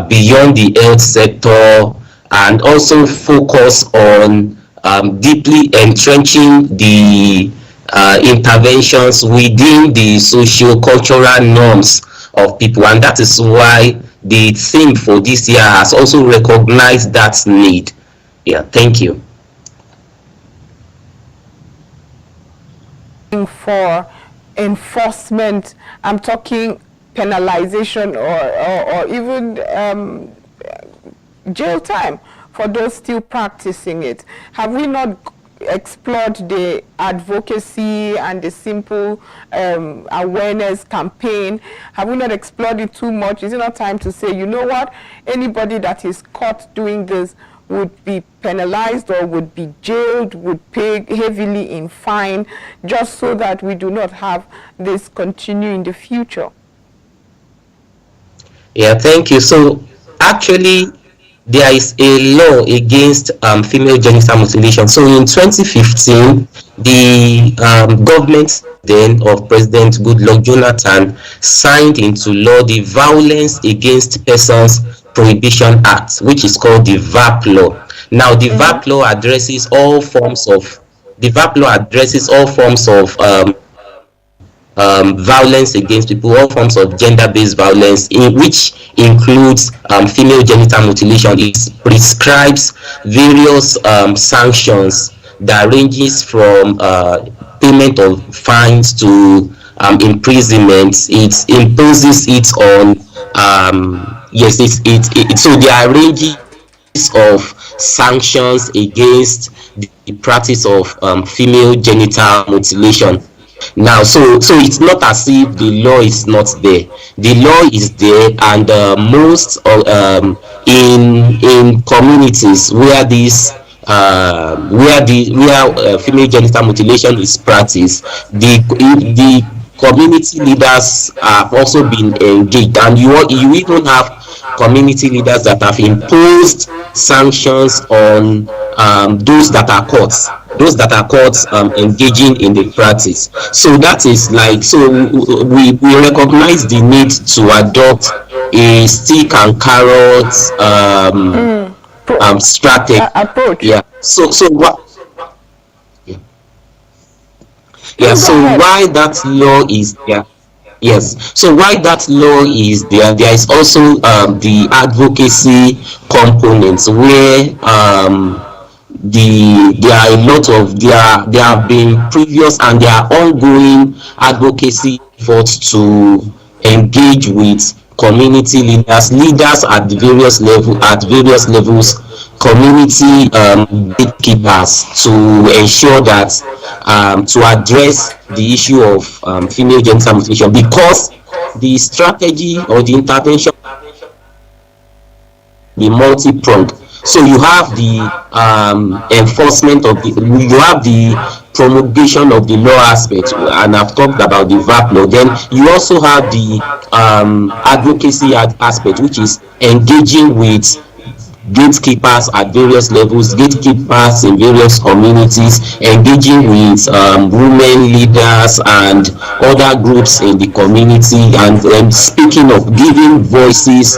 G: beyond the health sector, and also focus on deeply entrenching the interventions within the socio-cultural norms of people. And that is why the theme for this year has also recognized that need. Yeah, thank you.
A: For enforcement, I'm talking penalization or even jail time for those still practicing it. Have we not explored the advocacy and the simple awareness campaign? Have we not explored it too much? Is it not time to say, you know what, anybody that is caught doing this would be penalized or would be jailed, would pay heavily in fine, just so that we do not have this continue in the future?
G: Yeah, thank you. So actually, there is a law against female genital mutilation. So in 2015, the government then of President Goodluck Jonathan signed into law the Violence Against Persons Prohibition Act, which is called the VAP law. Now, the VAP law addresses all forms of violence against people, all forms of gender-based violence, in which includes female genital mutilation. It prescribes various sanctions that ranges from payment of fines to imprisonment. It imposes it on so there are ranges of sanctions against the practice of female genital mutilation. Now, so it's not as if the law is not there. The law is there, and most of in communities where female genital mutilation is practiced, the community leaders have also been engaged, and you even have community leaders that have imposed sanctions on those that are caught engaging in the practice. So that is like, so we recognize the need to adopt a stick and carrot strategy
A: approach.
G: Yeah. So what? Yeah. So why that law is there? Yes. So why that law is there? There is also the advocacy components where there are a lot of there have been previous and there are ongoing advocacy efforts to engage with community leaders at the various levels, community gatekeepers, to ensure that to address the issue of female genital mutilation, because the strategy or the intervention be multi-pronged. So you have the enforcement of you have the promulgation of the law aspect, and I've talked about the VAP law. Then you also have the advocacy aspect, which is engaging with gatekeepers at various levels, gatekeepers in various communities, engaging with women leaders and other groups in the community, and speaking of giving voices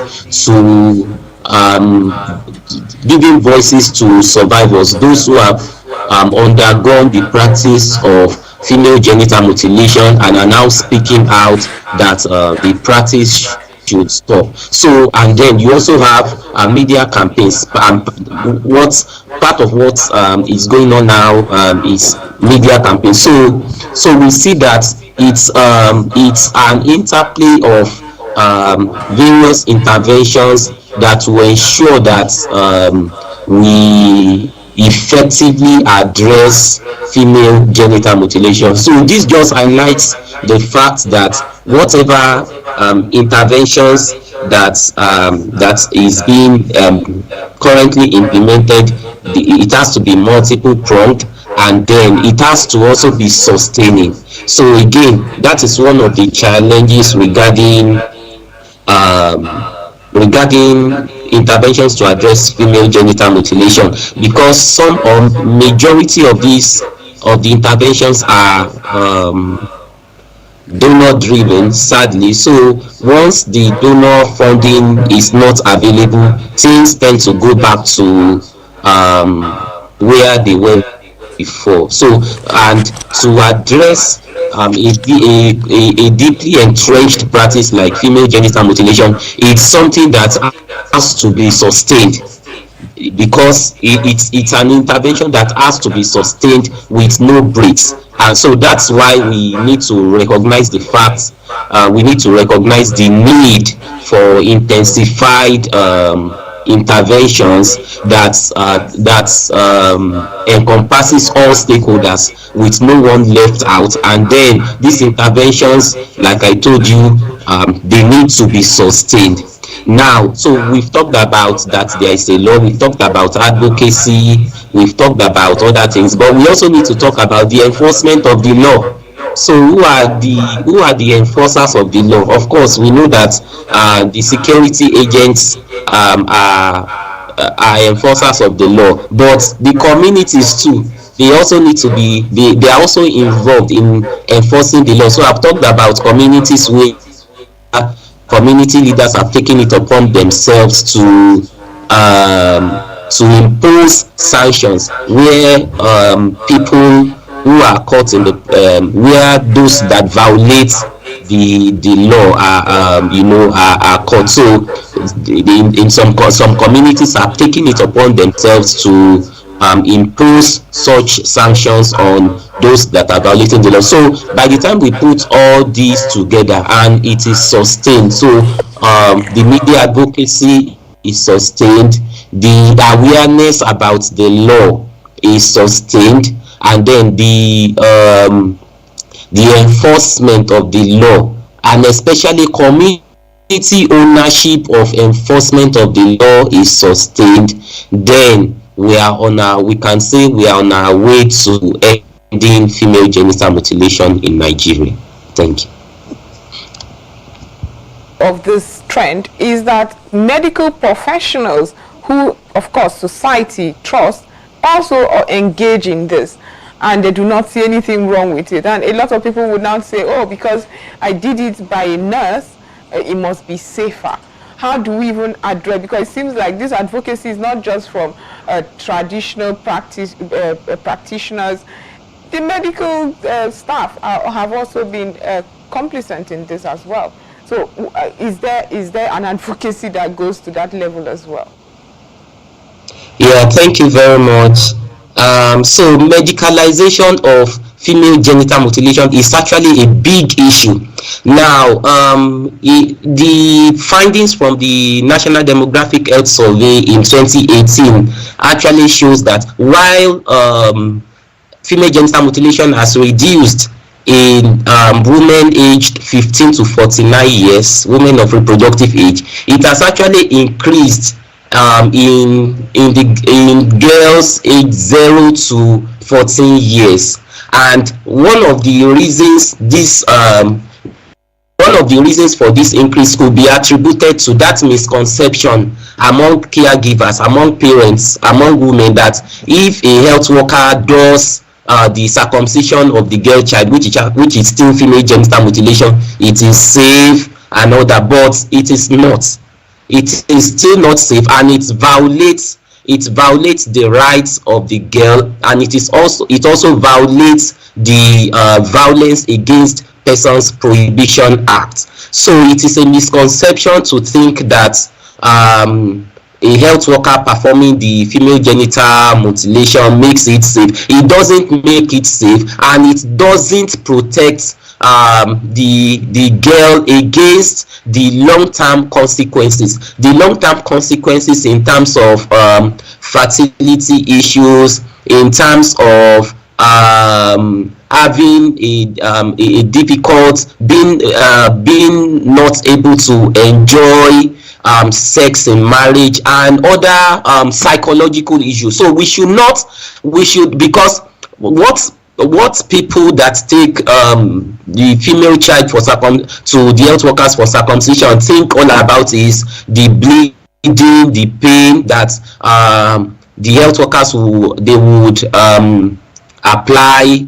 G: to survivors, those who have undergone the practice of female genital mutilation and are now speaking out that the practice should stop. So, and then you also have media campaigns. What's part of what is going on now is media campaigns. So we see that it's an interplay of various interventions that will ensure that we effectively address female genital mutilation. So this just highlights the fact that whatever interventions that is being currently implemented, it has to be multiple pronged, and then it has to also be sustaining. So again, that is one of the challenges regarding interventions to address female genital mutilation, because some or majority of the interventions are donor driven, sadly. So once the donor funding is not available, things tend to go back to where they were before. So, and to address a deeply entrenched practice like female genital mutilation, it's something that has to be sustained, because it's an intervention that has to be sustained with no breaks. And so that's why we need to recognize the fact, we need to recognize the need for intensified interventions that encompasses all stakeholders with no one left out. And then these interventions, like I told you, they need to be sustained. Now, so we've talked about that there is a law, we've talked about advocacy, we've talked about other things, but we also need to talk about the enforcement of the law. So who are the enforcers of the law? Of course, we know that the security agents are enforcers of the law, but the communities too, they also need to be, they are also involved in enforcing the law. So I've talked about communities where community leaders have taken it upon themselves to impose sanctions where people who are caught in the where those that violate the law are caught. So in some communities are taking it upon themselves to impose such sanctions on those that are violating the law. So by the time we put all these together and it is sustained, so the media advocacy is sustained, the awareness about the law is sustained, and then the enforcement of the law, and especially community ownership of enforcement of the law is sustained, then we can say we are on our way to ending female genital mutilation in Nigeria. Thank you.
A: Of this trend is that medical professionals who, of course, society trusts, also are engaged in this, and they do not see anything wrong with it. And a lot of people would now say, oh, because I did it by a nurse, it must be safer. How do we even address, because it seems like this advocacy is not just from traditional practitioners. The medical staff have also been complicit in this as well. So is there an advocacy that goes to that level as well?
G: Yeah, thank you very much. So medicalization of female genital mutilation is actually a big issue. Now, the findings from the National Demographic Health Survey in 2018 actually shows that while female genital mutilation has reduced in women aged 15 to 49 years, women of reproductive age, it has actually increased in girls aged 0 to 14 years. And one of the reasons for this increase could be attributed to that misconception among caregivers, among parents, among women, that if a health worker does the circumcision of the girl child, which is still female genital mutilation, it is safe and all that. But it is not. It is still not safe, and it violates the rights of the girl, and it also violates the Violence Against Persons Prohibition Act. So it is a misconception to think that a health worker performing the female genital mutilation makes it safe. It doesn't make it safe, and it doesn't protect the girl against the long-term consequences. The long-term consequences in terms of fertility issues, in terms of having a difficult being not able to enjoy sex in marriage, and other psychological issues. So we should because what people that take the female child to the health workers for circumcision think all about is the bleeding, the pain that the health workers would apply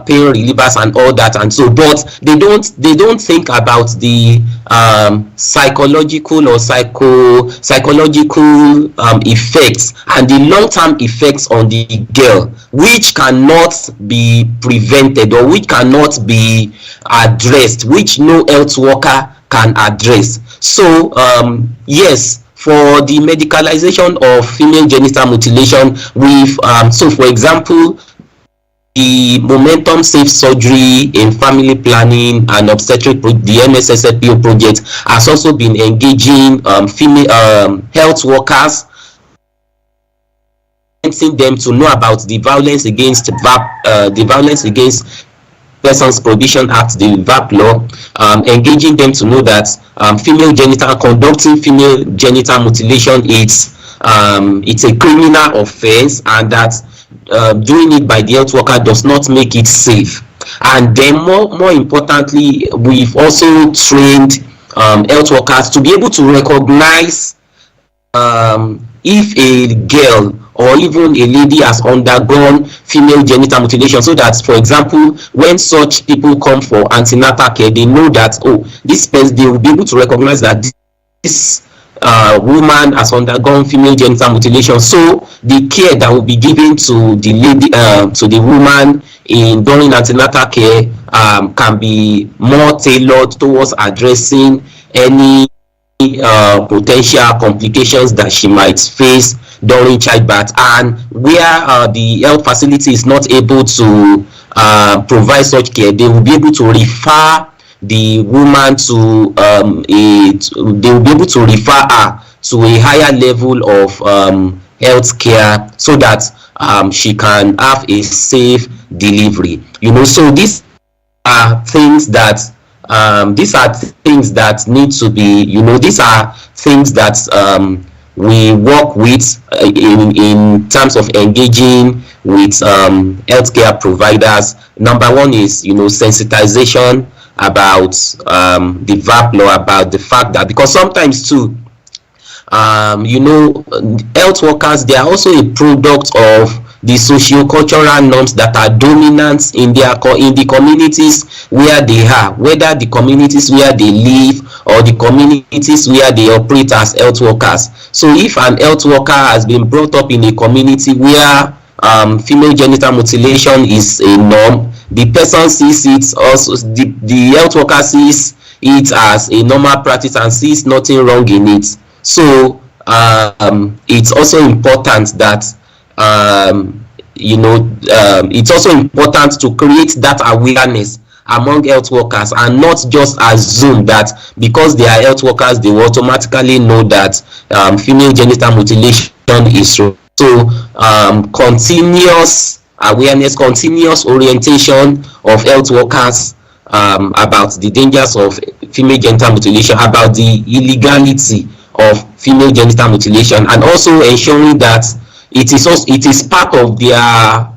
G: pain relievers and all that, and so, but they don't think about the psychological or psychological effects and the long-term effects on the girl, which cannot be prevented or which cannot be addressed, which no health worker can address. So yes, for the medicalization of female genital mutilation, so for example, the Momentum Safe Surgery in Family Planning and Obstetric, the MSSPO project, has also been engaging female health workers, wanting them to know about the Violence Against the Violence Against Persons Prohibition Act, the VAP law, engaging them to know that conducting female genital mutilation, it's a criminal offense, and that doing it by the health worker does not make it safe. And then more importantly, we've also trained health workers to be able to recognize if a girl or even a lady has undergone female genital mutilation, so that, for example, when such people come for antenatal care, they know that, this person, they will be able to recognize that this woman has undergone female genital mutilation. So the care that will be given to the lady, to the woman during antenatal care, can be more tailored towards addressing any potential complications that she might face during childbirth, and where the health facility is not able to provide such care, they will be able to refer the woman to they will be able to refer her to a higher level of health care, so that she can have a safe delivery. So these are things that need to be, these are things that we work with in terms of engaging with healthcare providers. Number one is sensitization about the VAP law, about the fact that, because sometimes too, health workers, they are also a product of the socio-cultural norms that are dominant in the communities where they are, whether the communities where they live or the communities where they operate as health workers. So if an health worker has been brought up in a community where female genital mutilation is a norm, the person sees it also, the health worker sees it as a normal practice and sees nothing wrong in it. So it's also important that it's also important to create that awareness among health workers, and not just assume that because they are health workers they will automatically know that female genital mutilation is wrong. So continuous awareness, continuous orientation of health workers about the dangers of female genital mutilation, about the illegality of female genital mutilation, and also ensuring that it is part of their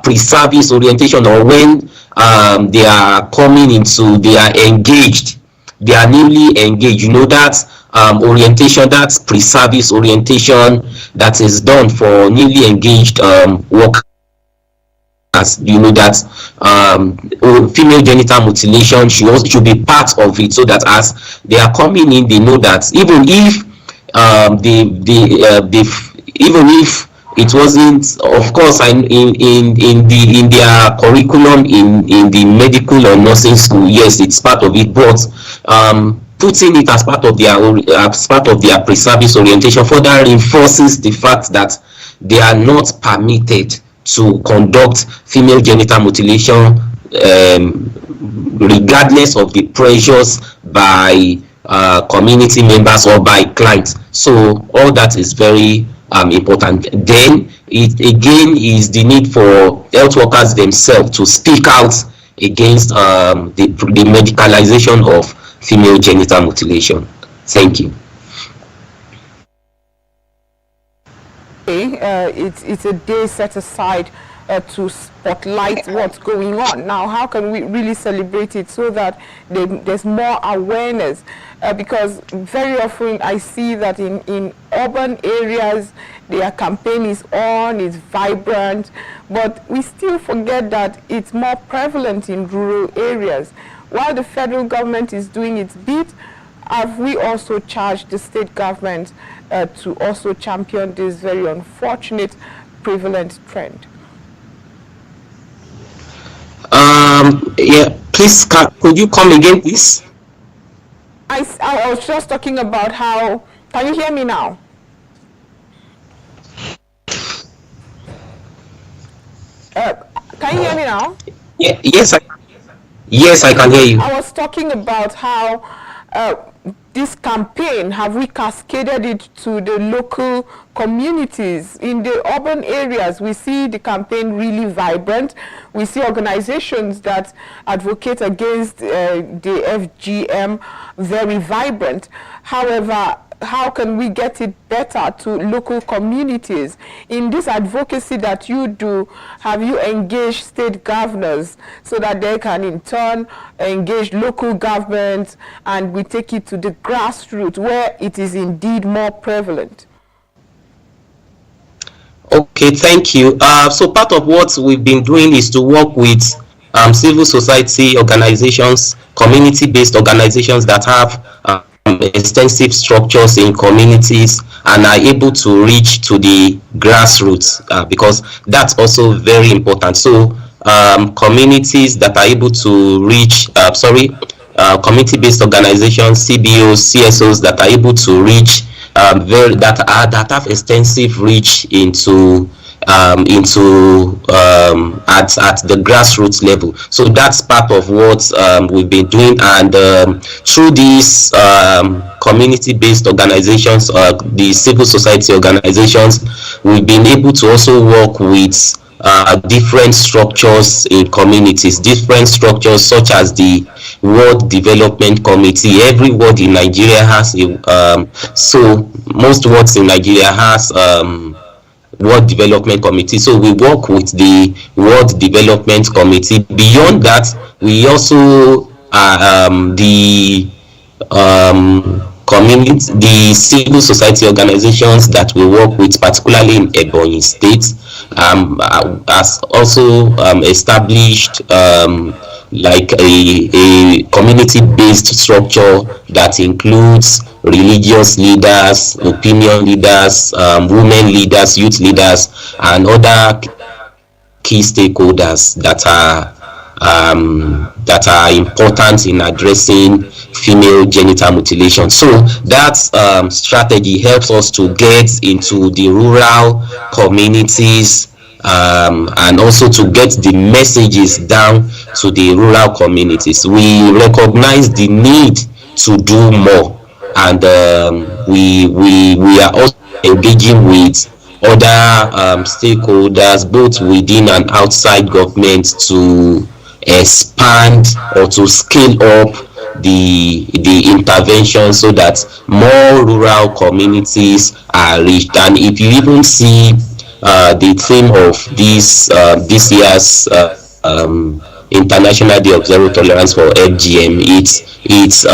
G: pre-service orientation, or when they are coming into, they are newly engaged, that orientation, that pre-service orientation that is done for newly engaged workers, that female genital mutilation should be part of it, so that as they are coming in, they know that even if even if it wasn't, of course, in their curriculum in the medical or nursing school, yes, it's part of it, but putting it as part of their pre-service orientation further reinforces the fact that they are not permitted to conduct female genital mutilation regardless of the pressures by community members or by clients. So all that is very important. Then it again is the need for health workers themselves to speak out against the medicalization of female genital mutilation. Thank you.
A: It's a day set aside to spotlight what's going on. Now, how can we really celebrate it so that there's more awareness? Because very often I see that in urban areas, their campaign is on, it's vibrant, but we still forget that it's more prevalent in rural areas. While the federal government is doing its bit, have we also charged the state government to also champion this very unfortunate prevalent trend?
G: Yeah, please, could you come again, please?
A: I was just talking about how, can you hear me now? Can you hear me now?
G: Yeah, yes, I can hear you.
A: I was talking about how this campaign, have we cascaded it to the local communities? In the urban areas, we see the campaign really vibrant. We see organizations that advocate against the FGM very vibrant. However, how can we get it better to local communities? In this advocacy that you do, have you engaged state governors so that they can in turn engage local governments, and we take it to the grassroots where it is indeed more prevalent?
G: Okay, thank you. So part of what we've been doing is to work with civil society organizations, community-based organizations that have extensive structures in communities and are able to reach to the grassroots, because that's also very important. So communities that are able to reach, community-based organizations, CBOs, CSOs that are able to reach, that have extensive reach into at the grassroots level. So that's part of what we've been doing, and through these community-based organizations, the civil society organizations, we've been able to also work with different structures in communities, different structures such as the World Development Committee. Every ward in Nigeria has so most wards in Nigeria has World Development Committee. So we work with the World Development Committee. Beyond that, we also the civil society organizations that we work with, particularly in Ebonyi State, has also established like a community-based structure that includes religious leaders, opinion leaders, women leaders, youth leaders, and other key stakeholders that are important in addressing female genital mutilation. So that strategy helps us to get into the rural communities and also to get the messages down to the rural communities. We recognize the need to do more, and we are also engaging with other stakeholders, both within and outside government, to expand or to scale up the intervention so that more rural communities are reached. And if you even see the theme of this year's International Day of Zero Tolerance for FGM, it's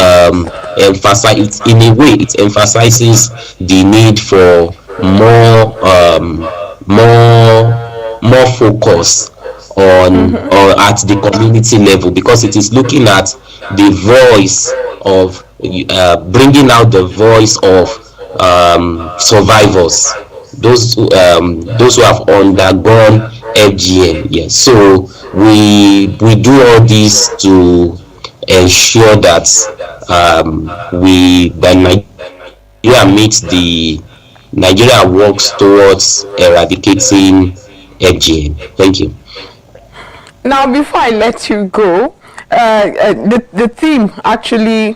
G: in a way it emphasizes the need for more focus on or at the community level, because it is looking at the voice of bringing out the voice of survivors, those who have undergone FGM. Yes, so we do all this to ensure that Nigeria works towards eradicating FGM. Thank you.
A: Now, before I let you go, the theme actually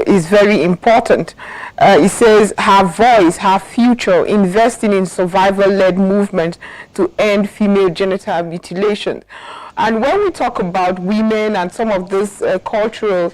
A: is very important. It says, "Her voice, her future, investing in survivor-led movement to end female genital mutilation." And when we talk about women and some of these cultural,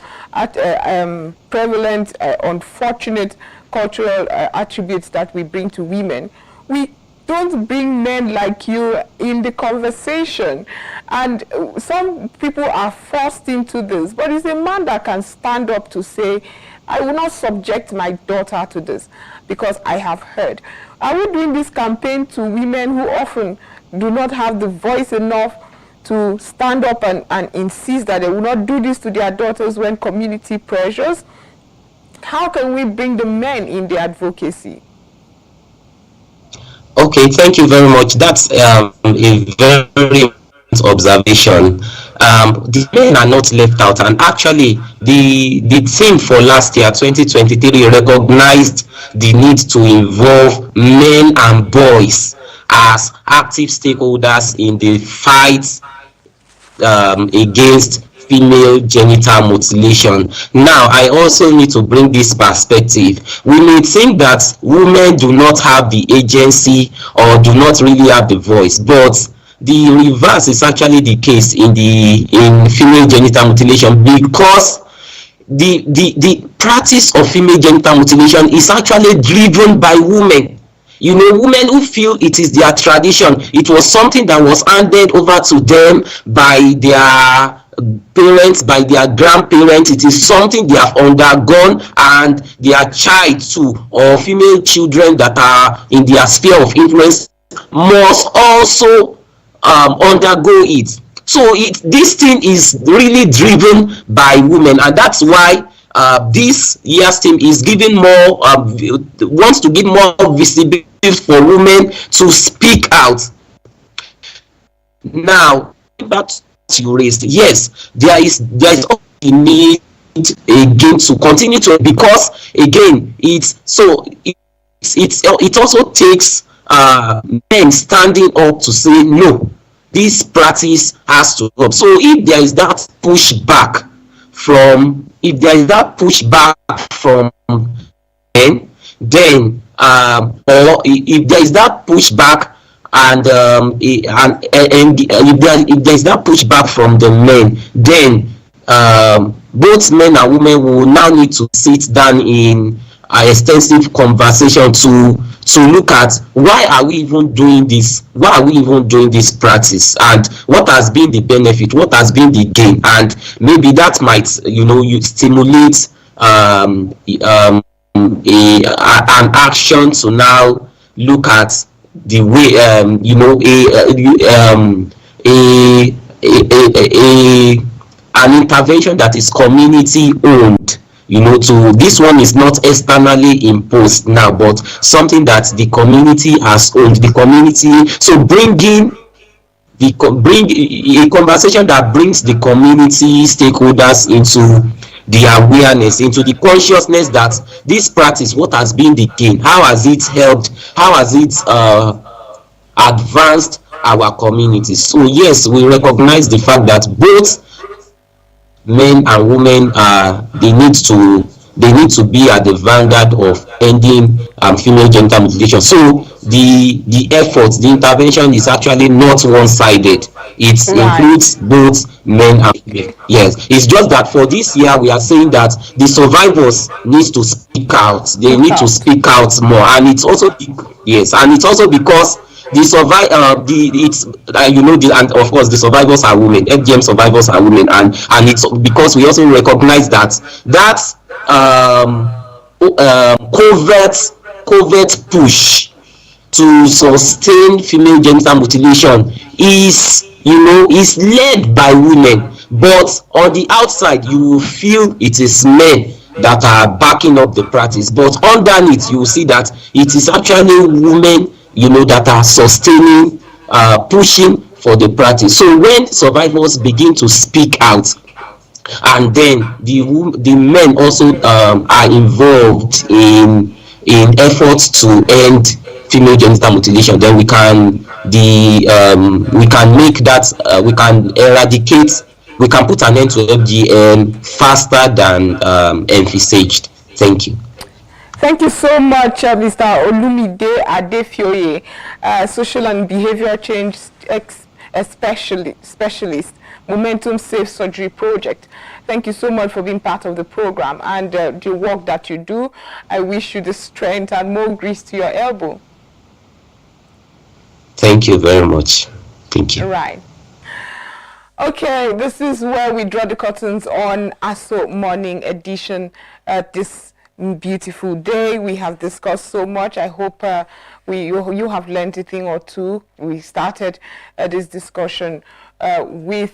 A: prevalent, unfortunate cultural attributes that we bring to women, we don't bring men like you in the conversation. And some people are forced into this, but it's a man that can stand up to say, "I will not subject my daughter to this because I have heard." Are we doing this campaign to women who often do not have the voice enough to stand up and insist that they will not do this to their daughters when community pressures? How can we bring the men in the advocacy?
G: Okay, thank you very much. That's a very observation. The men are not left out, and actually the theme for last year 2023 recognized the need to involve men and boys as active stakeholders in the fight against female genital mutilation. Now, I also need to bring this perspective. We may think that women do not have the agency or do not really have the voice, but the reverse is actually the case in female genital mutilation, because the practice of female genital mutilation is actually driven by women. You know, women who feel it is their tradition. It was something that was handed over to them by their parents, by their grandparents. It is something they have undergone, and their child too, or female children that are in their sphere of influence, must also undergo it. So this thing is really driven by women, and that's why this year's theme is giving more wants to give more visibility for women to speak out. Now, back to you raised, yes, there is a need again to continue to, because again it also takes men standing up to say no, this practice has to stop. So if there is that pushback from men, then or if there is that pushback and if there is that pushback from the men, then both men and women will now need to sit down in an extensive conversation to look at why are we even doing this, practice, and what has been the benefit, what has been the gain, and maybe that might stimulate an action to now look at the way an intervention that is community owned. To this one is not externally imposed now, but something that the community has owned. The community, so bring a conversation that brings the community stakeholders into the awareness, into the consciousness that this practice, what has been the gain, how has it helped, how has it advanced our communities. So yes, we recognize the fact that both men and women they need to be at the vanguard of ending female genital mutilation. So the effort, the intervention is actually not one-sided. It includes both men and women. Yes, it's just that for this year we are saying that the survivors need to speak out. They need to speak out more, and it's also because the and of course the survivors are women. FGM survivors are women, and it's because we also recognize that covert push to sustain female genital mutilation is led by women, but on the outside you will feel it is men that are backing up the practice, but underneath you will see that it is actually women that are sustaining, pushing for the practice. So when survivors begin to speak out, and then the men also are involved in efforts to end female genital mutilation, then we can make that we can eradicate, we can put an end to FGM faster than envisaged. Thank you.
A: Thank you so much, Mr. Olumide Adefioye, social and behavioral change specialist, Momentum Safe Surgery Project. Thank you so much for being part of the program and the work that you do. I wish you the strength and more grease to your elbow.
G: Thank you very much. Thank you.
A: Right. Okay, this is where we draw the curtains on Aso Morning Edition this beautiful day. We have discussed so much. I hope you have learned a thing or two. We started this discussion with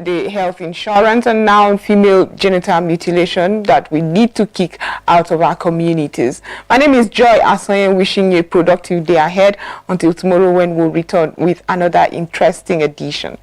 A: the health insurance and now female genital mutilation that we need to kick out of our communities. My name is Joy Asoyen, wishing you a productive day ahead until tomorrow when we'll return with another interesting edition.